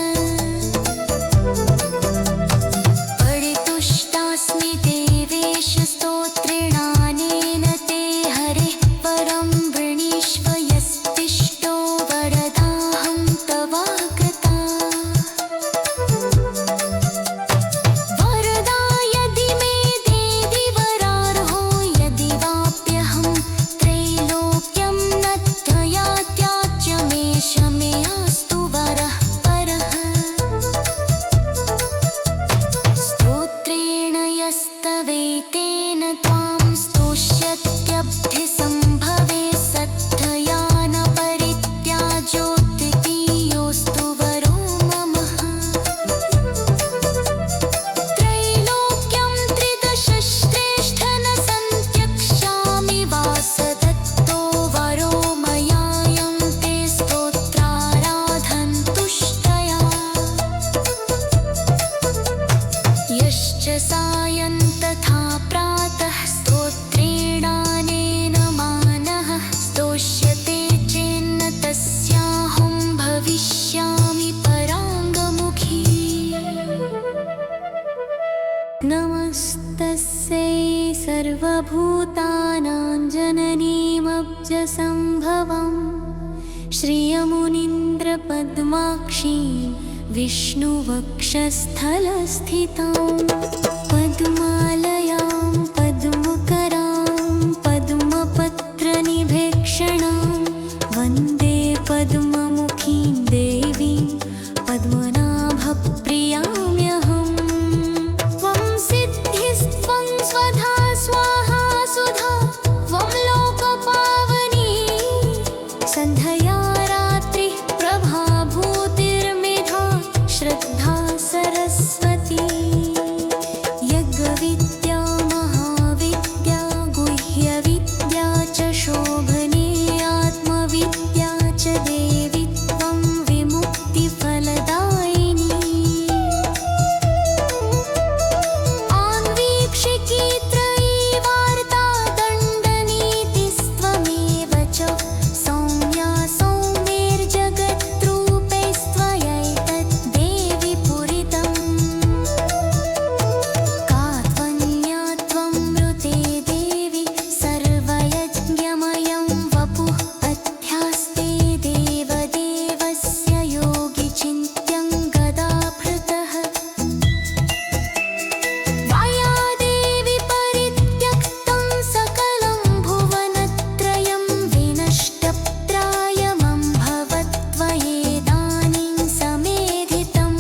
A: वाक्यसम्भवम् श्रियमुनीन्द्रपद्माक्षीं विष्णुवक्षस्थलस्थितां पद्मालयां पद्मकरां पद्मपत्रनिभेक्षणां वन्दे पद्ममुखीं देवीं पद्मनाभप्रियाम्यहम्। त्वं सिद्धिस्त्वं स्वधा स्वाहा सुधा त्वं लोकपावनी सन्ध्या रात्रिः प्रभाभूतिर्मेधा श्रद्धा सरस्वती यज्ञविद्या महाविद्या गुह्यविद्या च शोभने आत्मविद्या च देवी त्वं विमुक्तिफलदायिनी आन्वीक्षिकी त्रयीवार्ता दण्डनीतिस्त्वमेव च सौम्या सौम्यैर्जगद्रूपैस्त्वयैतत् देवि पूरितम् कात्वन्या त्वं मृते देवि सर्वयज्ञमयं वपुः अध्यास्ते देवदेवस्य योगि चिन्त्यं गदाभृतः त्वया देवि परित्यक्तं सकलं भुवनत्रयं विनष्टप्रायमभवत् त्वयेदानीं समेधितम्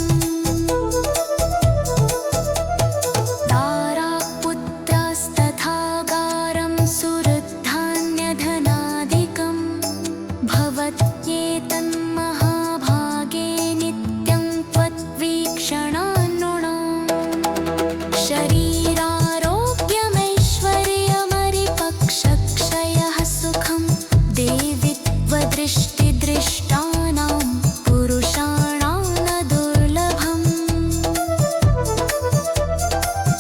A: तारापुत्रस्तथागारं सुहृद्धान्यधनादिकं भवत्येतन्महाभागे नित्यं त्वद्वीक्षणान्नृणाम् शरीरारोग्यमैश्वर्यमरिपक्षक्षयः सुखं देवि त्वदृष्टिदृष्टानां पुरुषाणां न दुर्लभम्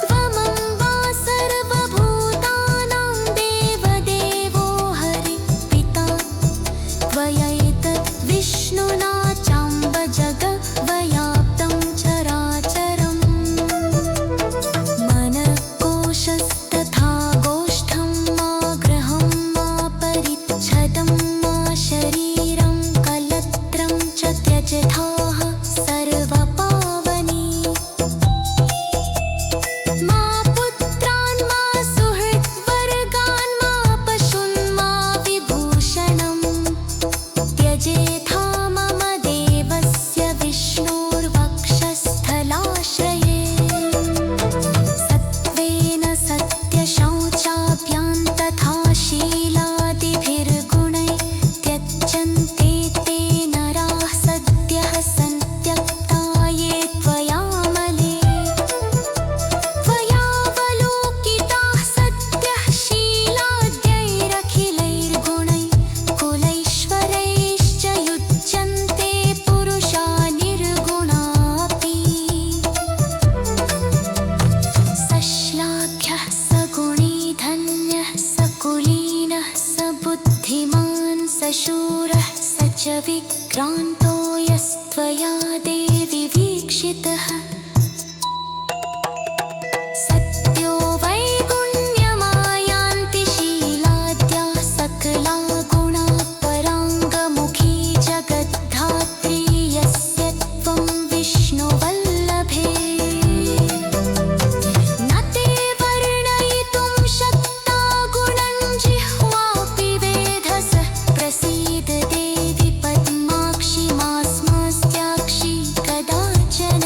A: त्वमम्बा सर्वभूतानां देवदेवो हरि पिता त्वयैतत् विष्णुना चाम्ब जगद्व्याप्तं चराचरम् मनःकोशस्तथा गोष्ठं मा गृहं मा परिच्छदं मा शरीरं कलत्रं च त्यजथाः सर्वपावनी मा पुत्रान् मा सुहृद्वर्गान् मा पशून् मा विभूषणम् त्यजेथा मम देवस्य विष्णोर्वक्षस्थलाश्रये सत्त्वेन सत्यशौचाभ्यां तथा शीलादिभिर्गुणैः त्यज्यन्ते ते नराः सद्यः सन्त्यक्ता ये त्वयामले त्वयावलोकिताः सद्यः शीलाद्यैरखिलैर्गुणैः कुलैश्वरैश्च युज्यन्ते पुरुषा निर्गुणापि सश्लाघ्यः सगुणी धन्यः सकुलीनः सबुद्धिमान् सशूरः स च विक्रान्तो यस्त्वया देवि वीक्षितः सत्यो वैगुण्यमायान्ति शीलाद्या सकला गुणा पराङ्गमुखी जगद्धात्री यस्य त्वं विष्णुवल्लभे न ते वर्णयितुं शक्ता गुणं जिह्वापि वेधसः प्रसीद देवि पद्माक्षि मास्मस्त्याक्षि कदाचन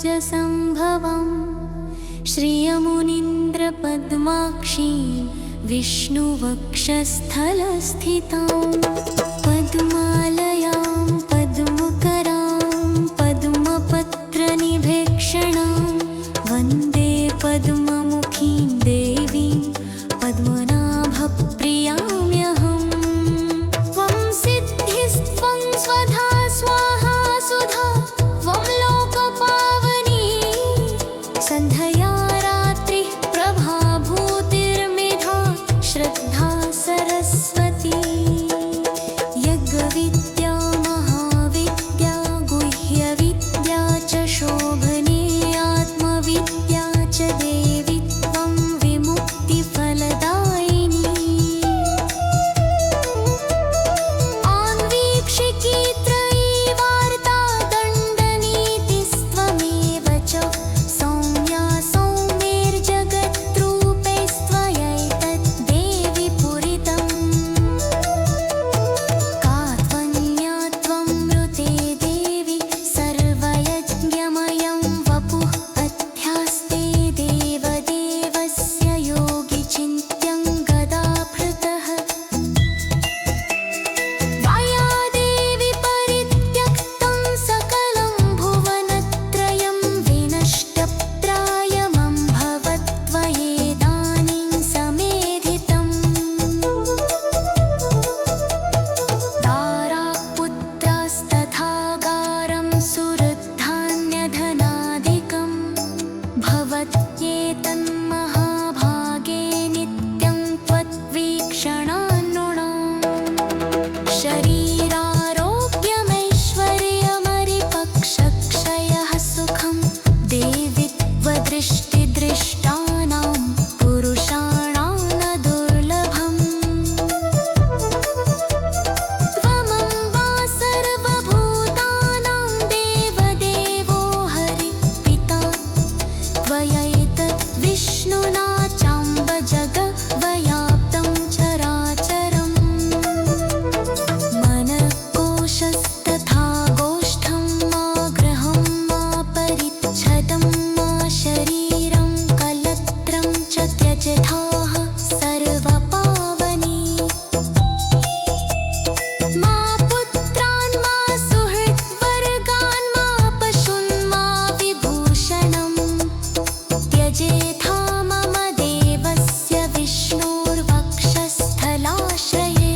A: संभवम् श्रियमुनीन्द्रपद्माक्षीं विष्णुवक्षस्थलस्थितां पद्मालयां पद्मकरां पद्मपत्रनिभेक्षणां वन्दे पद्ममुखीं देवीं पद्मनाभप्रियाम्यहम्। त्वं सिद्धिस्त्वं स्वधा स्वाहा सुधा त्वं लोकपावनी सन्ध्या रात्रिः प्रभाभूतिर्मेधा श्रद्धा सरस्वती यज्ञविद्या महाविद्या गुह्यविद्या च शोभने आत्मविद्या च देवी त्वं विमुक्तिफलदायिनी आन्वीक्षिकी त्रयीवार्ता दण्डनीतिस्त्वमेव च सौम्या सौम्यैर्जगद्रूपैस्त्वयैतत् देवि पूरितम् का त्वन्या त्वं मृते देवि सर्वयज्ञमयं वपुः अध्यास्ते देवदेवस्य योगि चिन्त्यं गदाभृतः त्वया देवि परित्यक्तं सकलं भुवनत्रयं विनष्टप्रायमभवत्त्वयेदानीं समेधितम् तारापुत्रास्तथागारं सुहृद्धान्यधनादिकं भवत्येतन्महाभागे नित्यं त्वद्वीक्षणान्नृणाम् शरीरारोग्यमैश्वर्यमरिपक्षक्षयः सुखं देवि त्वदृष्टिदृष्टानां पुरुषाणां न दुर्लभम् त्वमम्बा सर्वभूतानां देवदेवो हरि पिता त्वयैतत् विष्णुना चाम्ब जगद्व्याप्तं चराचरम् मनःकोशस्तथा गोष्ठं मा गृहं मा परिच्छदं मा शरीरं कलत्रं च त्यजथाः सर्वपावनी मा पुत्रान् मा सुहृद्वर्गान् मा पशून् मा विभूषणम् त्यजेथा मम देवस्य विष्णोर्वक्षस्थलाश्रये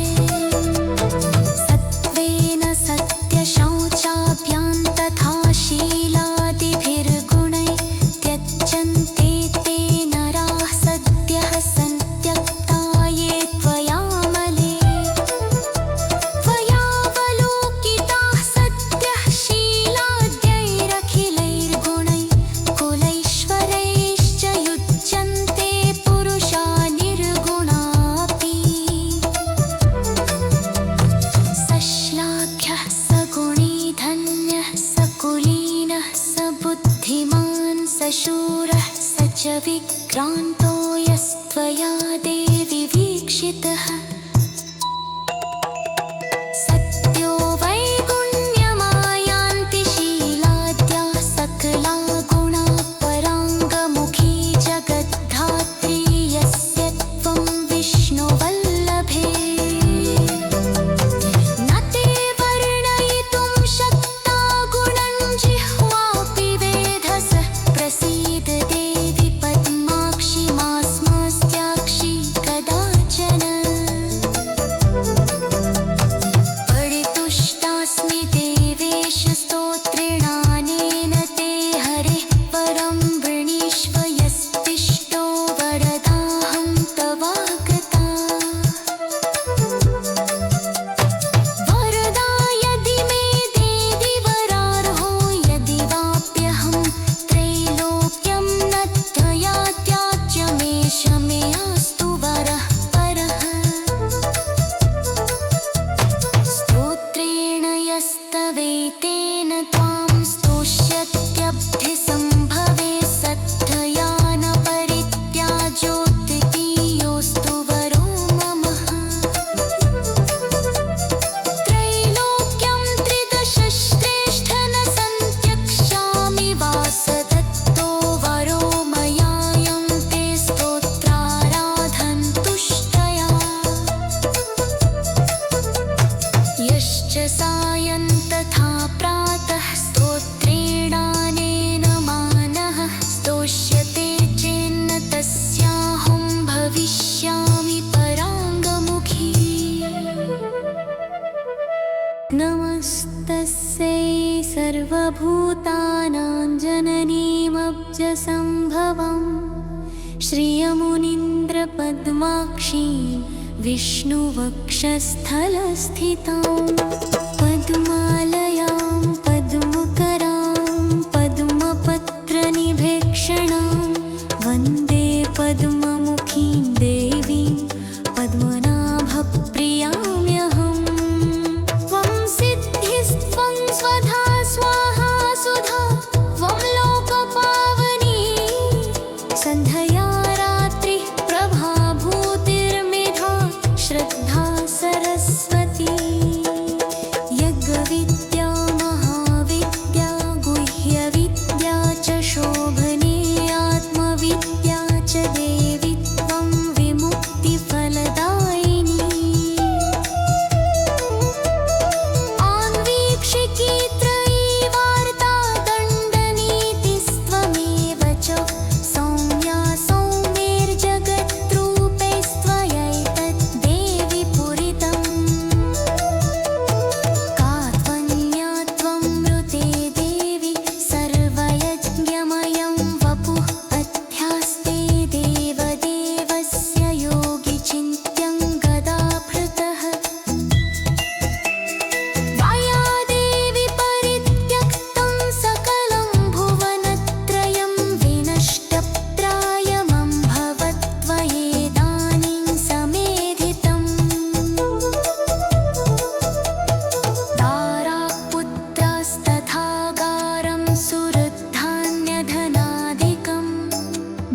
A: सत्त्वेन सत्यशौचाभ्यां तथा शीलादिभिर्गुणैः त्यज्यन्ते ते नराः सद्यः सन्त्यक्ता ये त्वयामले त्वयावलोकिताः सद्यः शीलाद्यैरखिलैर्गुणैः कुलैश्वरैश्च युज्यन्ते पुरुषा निर्गुणापि सश्लाघ्यः सगुणी धन्यः सकुलीनः सबुद्धिमान् सशूरः स च विक्रान्तो यस्त्वया देवि वीक्षितः सत्यो वैगुण्यमायान्ति शीलाद्या सकला गुणा पराङ्गमुखी जगद्धात्री यस्य त्वं विष्णुवल्लभे न ते वर्णयितुं शक्ता गुणं जिह्वापि वेधसः प्रसीद देवि पद्माक्षि मास्मस्त्याक्षि कदाचन सर्वभूतानां जननीमब्जसम्भवम् श्रियमुनीन्द्रपद्माक्षीं विष्णुवक्षस्थलस्थितां पद्मालयां पद्मकरां पद्मपत्रनिभेक्षणां वन्दे पद्ममुखीं देवीं पद्मनाभप्रियाम्यहम्। त्वं सिद्धिस्त्वं स्वधा स्वाहा सुधा त्वं लोकपावनी सन्ध्या रात्रिः प्रभाभूतिर्मेधा श्रद्धा सरस्वती यज्ञविद्या महाविद्या गुह्यविद्या च शोभने आत्मविद्या च देवी त्वं विमुक्तिफलदायिनी आन्वीक्षिकी त्रयीवार्ता दण्डनीतिस्त्वमेव च सौम्या सौम्यैर्जगद्रूपैस्त्वयैतद् देवि पूरितम् कात्वन्या त्वं मृते देवि सर्वयज्ञमयं वपुः अध्यास्ते देवदेवस्य योगि चिन्त्यं गदाभृतः त्वया देवि परित्यक्तं सकलं भुवनत्रयं विनष्टप्रायमम्भवत्वयेदानीं समेधितम् तारापुत्रस्तथागारं सुहृद्धान्यधनादिकं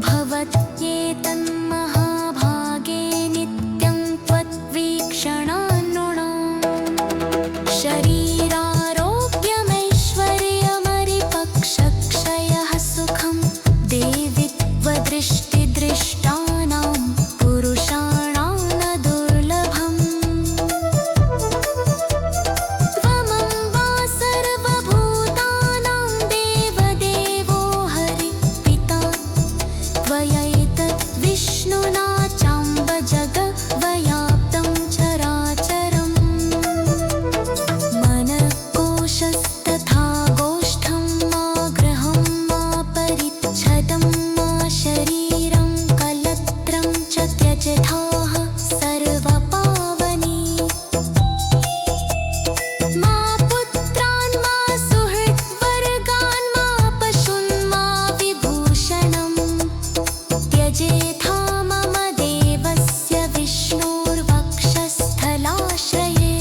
A: भवत्येतन्महाभागे नित्यं त्वद्वीक्षणान्नृणाम् शरीरारोग्यमैश्वर्यमरिपक्षक्षयः सुखं देवि त्वदृष्टिदृष्टानां पुरुषाणां न दुर्लभम् त्वमम्बा सर्वभूतानां देवदेवो हरि पिता त्वयैतद् विष्णुना चाम्ब जगद्व्याप्तं चराचरम् मनःकोशस्तथा गोष्ठं मा गृहं मा परिच्छदं मा शरीरं कलत्रं च त्यजथाः सर्वपावनी मा पुत्रान् मा सुहृद्वर्गान् मा पशून् मा विभूषणम् त्यजेथा मम देवस्य विष्णोर्वक्षस्थलाश्रये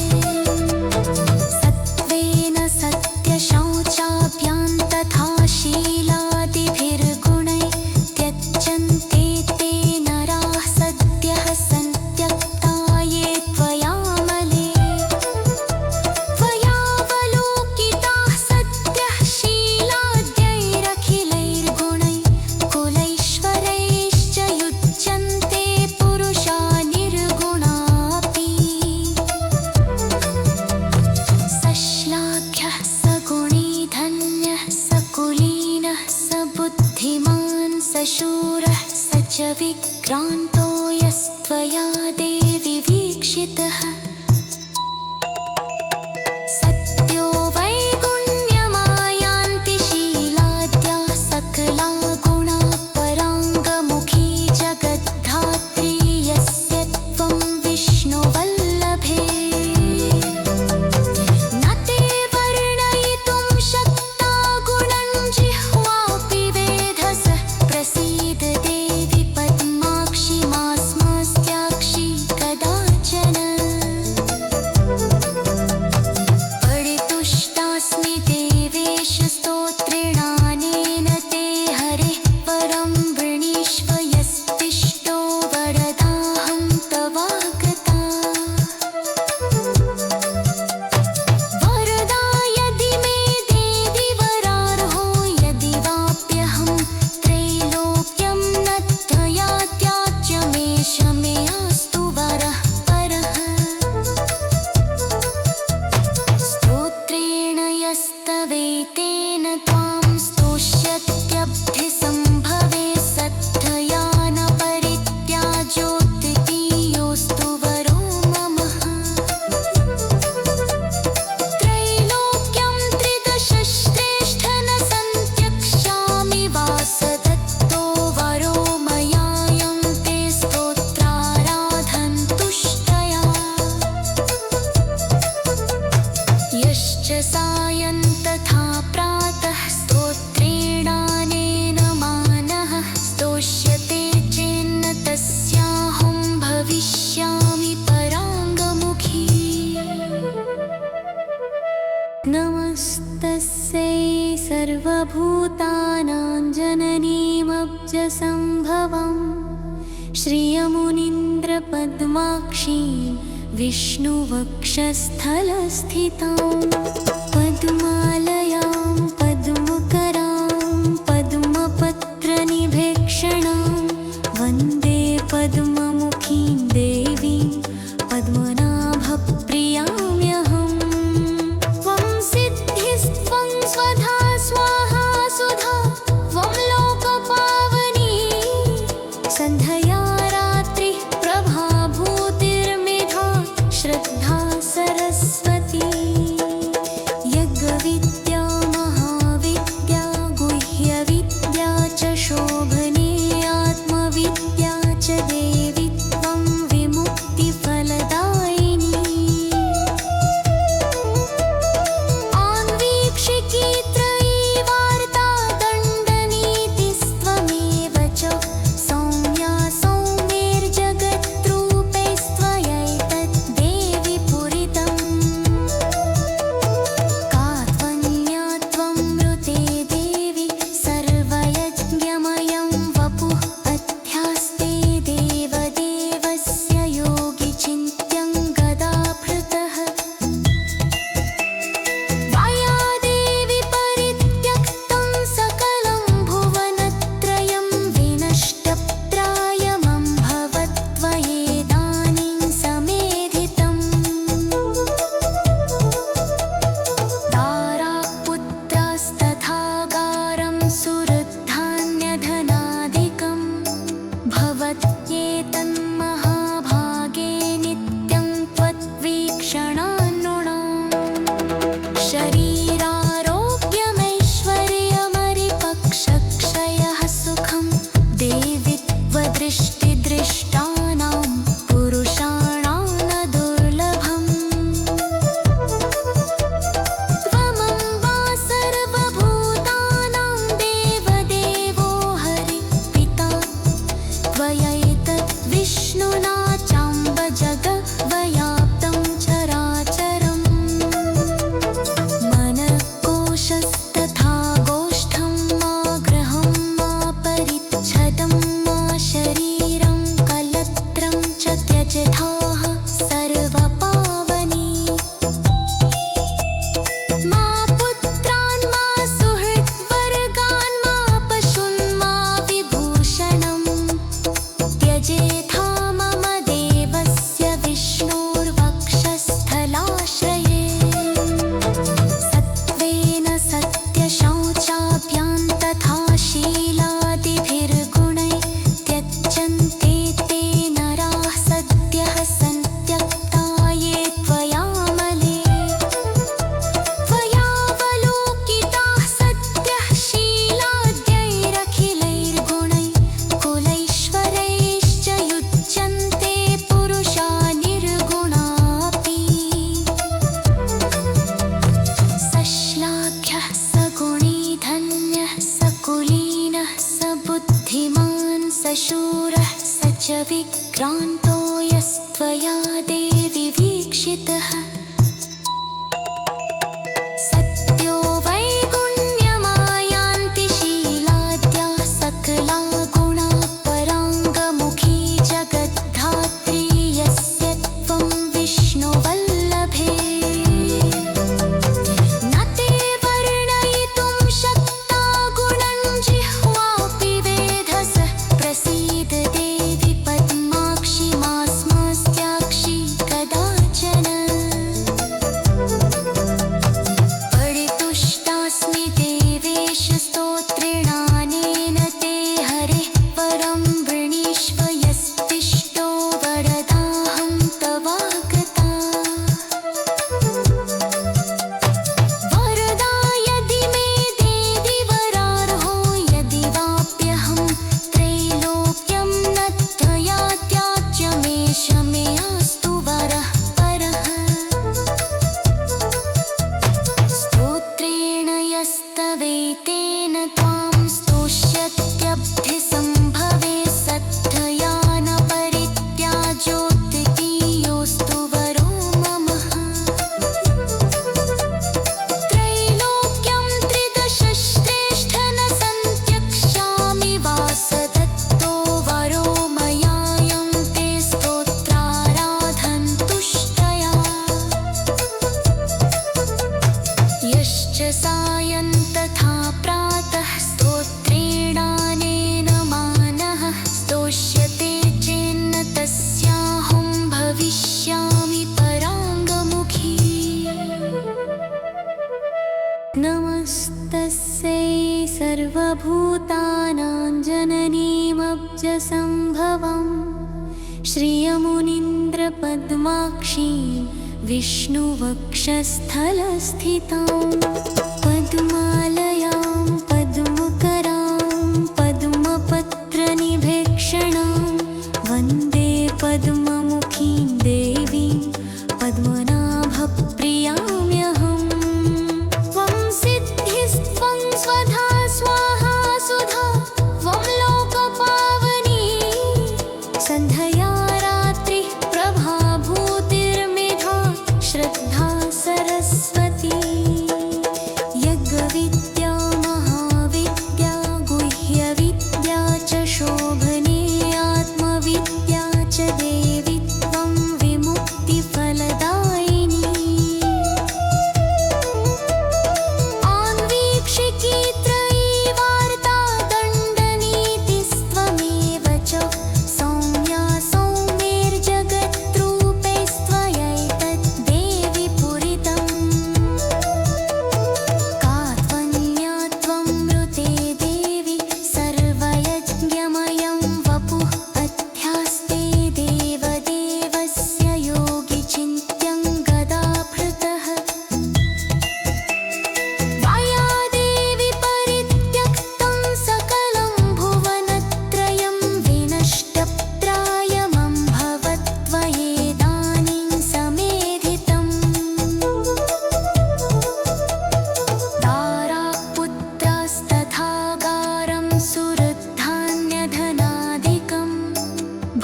A: सत्त्वेन सत्यशौचाभ्यां तथा शीलादिभिर्गुणैः त्यज्यन्ते ते नराः सद्यः सन्त्यक्ता ये त्वयामले त्वयावलोकिताः सद्यः शीलाद्यैरखिलैर्गुणैः कुलैश्वरैश्च युज्यन्ते पुरुषा निर्गुणापि सश्लाघ्यः सगुणी धन्यः सकुलीनः सबुद्धिमान् सशूरः स च विक्रान्तो यस्त्वया देवि वीक्षितः सत्यो वैगुण्यमायान्ति शीलाद्या सकला गुणा पराङ्गमुखी जगद्धात्री यस्य त्वं विष्णुवल्लभे न ते वर्णयितुं शक्ता गुणं जिह्वापि वेधसः प्रसीद देवि पद्माक्षि मास्मस्त्याक्षि कदाचन सर्वभूतानां जननीमब्जसम्भवम् श्रियमुनीन्द्रपद्माक्षीं विष्णुवक्षस्थलस्थितां पद्मालयां पद्मकरां पद्मपत्रनिभेक्षणां वन्दे पद्ममुखीं देवीं पद्मनाभप्रियाम्यहम्। त्वं सिद्धिस्त्वं स्वधा स्वाहा सुधा त्वं लोकपावनी सन्ध्या रात्रिः प्रभाभूतिर्मेधा श्रद्धा सरस्वती। यज्ञविद्या महाविद्या गुह्यविद्या च शोभने आत्मविद्या च देवी त्वं विमुक्तिफलदायिनी। आन्वीक्षिकी त्रयीवार्ता दण्डनीतिस्त्वमेव च सौम्या सौम्यैर्जगद्रूपैस्त्वयैतद् देवि पूरितम्। का त्वन्या त्वं मृते देवि सर्वयज्ञमयं वपुः अध्यास्ते देवदेवस्य योगि चिन्त्यं गदाभृतः। त्वया देवि परित्यक्तं सकलं भुवनत्रयं विनष्टप्रायमभवत् त्वयेदानीं समेधितम्। तारापुत्रास्तथागारं सुहृद्धान्यधनादिकं भवत्येतन्महाभागे नित्यं त्वद्वीक्षणान्नृणाम्। शरीरारोग्यमैश्वर्यमरिपक्षक्षयः सुखं देवि त्वदृष्टिदृष्टानां पुरुषाणां न दुर्लभम्। त्वमम्बा सर्वभूतानां देवदेवो हरि पिता त्वयैतद् विष्णुना चाम्ब जगद्व्याप्तं चराचरम्। मनःकोशस्तथा गोष्ठं मा गृहं मा परिच्छदं मा शरीरं कलत्रं च त्यजथाः सर्वपावनी। मा पुत्रान् मा सुहृद्वर्गान् मा पशून् मा विभूषणम् त्यजेथा मम देवस्य विष्णोर्वक्षस्थलाश्रये। सत्त्वेन सत्यशौचाभ्यां तथा शीलादिभिर्गुणैः त्यज्यन्ते ते नराः सद्यः सन्त्यक्ता ये त्वयामले। त्वयावलोकिताः सद्यः शीलाद्यैरखिलैर्गुणैः कुलैश्वरैश्च युज्यन्ते पुरुषा निर्गुणापि। सश्लाघ्यः सगुणी धन्यः सकुलीनः सबुद्धिमान् सशूरः स च विक्रान्तो यस्त्वया देवि वीक्षितः। सत्यो वैगुण्यमायान्ति शीलाद्याः सकला गुणा पराङ्गमुखी जगद्धात्री यस्य त्वं विष्णुवल्लभे। न ते वर्णयितुं शक्ता गुणं जिह्वापि वेधसः प्रसीद देवि पद्माक्षि मास्मस्त्याक्षि कदाचन। परितुष्टास्मि देवेश स्तोत्रेणानेन ते हरेः परं वृणीष्व यस्तिष्ठो वरदाहं तवागता। वरदा यदि मे देदि वरार्हो यदि वाप्यहं त्रैलोक्यं न त्वया त्याज्यमेष मेऽस्तु वरः परः। स्तोत्रेण यस्तवेतेन त्वां स्तोष्यत्यब्धिसम्भवे सत्तया न परित्याज्योऽद्वितीयोऽस्तु वरो मम। त्रैलोक्यं त्रिदशश्रेष्ठ सर्वभूतानां जननीमब्जसम्भवम् श्रियमुनीन्द्रपद्माक्षीं विष्णुवक्षस्थलस्थितां पद्मालयां पद्मकरां पद्मपत्रनिभेक्षणां वन्दे पद्ममुखीं देवीं पद्मनाभप्रियाम्यहम्। त्वं सिद्धिस्त्वं स्वधा स्वाहा सुधा त्वं लोकपावनी सन्ध्या रात्रिः प्रभाभूतिर्मेधा श्रद्धा सरस्वती यज्ञविद्या महाविद्या गुह्यविद्या च शोभने आत्मविद्या च देवी त्वं विमुक्तिफलदायिनी आन्वीक्षिकी त्रयीवार्ता दण्डनीतिस्त्वमेव च सौम्या सौम्यैर्जगद्रूपैस्त्वयैतद् देवि पूरितम् कात्वन्या त्वं मृते देवि सर्वयज्ञमयं वपुः अध्यास्ते देवदेवस्य योगि चिन्त्यं गदाभृतः त्वया देवि परित्यक्तं सकलं भुवनत्रयं विनष्टप्रायमभवत्त्वयेदानीं समेधितम् तारापुत्रास्तथागारं सुहृद्धान्यधनादिकं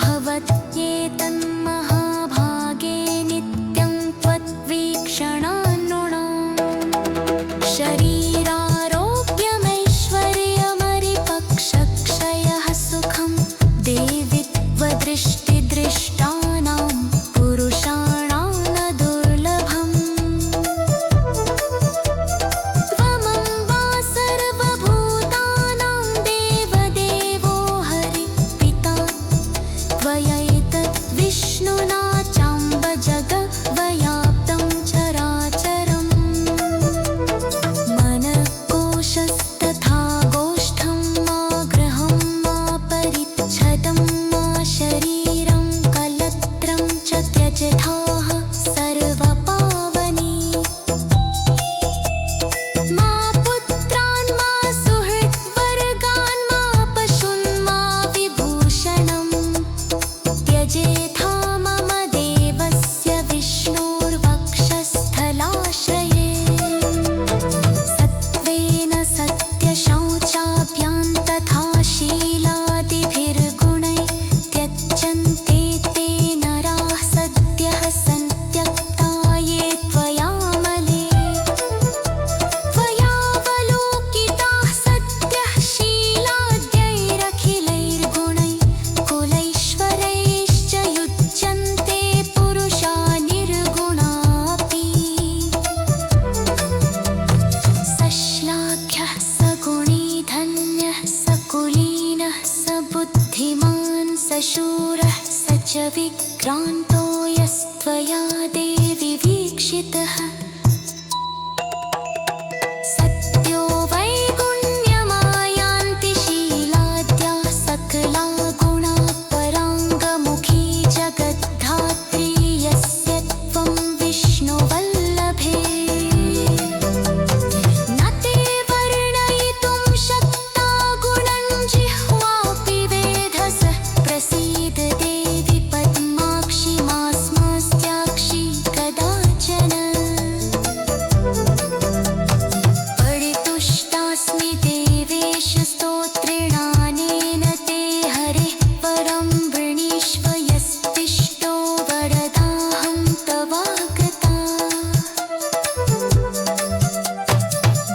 A: भवत्येतन्महाभागे नित्यं त्वद्वीक्षणान्नृणाम् शरीरारोग्यमैश्वर्यमरिपक्षक्षयः सुखं देवि त्वदृष्टिदृष्टानां पुरुषाणां न दुर्लभम् त्वमम्बा सर्वभूतानां देवदेवो हरि पिता त्वयैतद् विष्णुना चाम्ब जगद्व्याप्तं चराचरम् मनःकोशस्तथा गोष्ठं मा गृहं मा परिच्छदं मा शरीरं कलत्रं च त्यजथाः सर्वपावनी मा पुत्रान् मा सुहृद्वर्गान् मा पशून् मा विभूषणम् त्यजेथा मम देवस्य विष्णोर्वक्षस्थलाश्रये सत्त्वेन सत्यशौचाभ्यां तथा शीलादिभिर्गुणैः त्यज्यन्ते ते नराः सद्यः सन्त्यक्ता ये त्वयामले त्वयावलोकिताः सद्यः शीलाद्यैरखिलैर्गुणैः कुलैश्वरैश्च युज्यन्ते पुरुषा निर्गुणापि सश्लाघ्यः सगुणी धन्यः सकुलीनः सबुद्धिमान् सशूरः स च विक्रान्तो यस्त्वया देवि वीक्षितः सत्यो वैगुण्यमायान्ति शीलाद्याः सकला गुणा पराङ्गमुखी जगद्धात्री यस्य त्वं विष्णुवल्लभे न ते वर्णयितुं शक्ता गुणं जिह्वापि वेधसः प्रसीद देवि पद्माक्षि मास्मस्त्याक्षि कदाचन परितुष्टास्मि देवेश स्तोत्रेणानेन ते हरिः परं वृणीष्व यस्तिष्ठो वरदाहं तवागता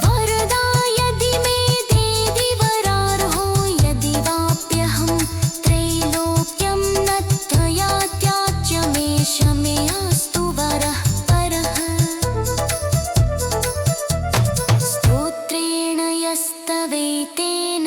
A: वरदा यदि मे देवि वरार्हो यदि वाप्यहं त्रैलोक्यं न त्वया त्याज्यमेष मेऽस्तु वरः परः स्तोत्रेण यस्तवेतेन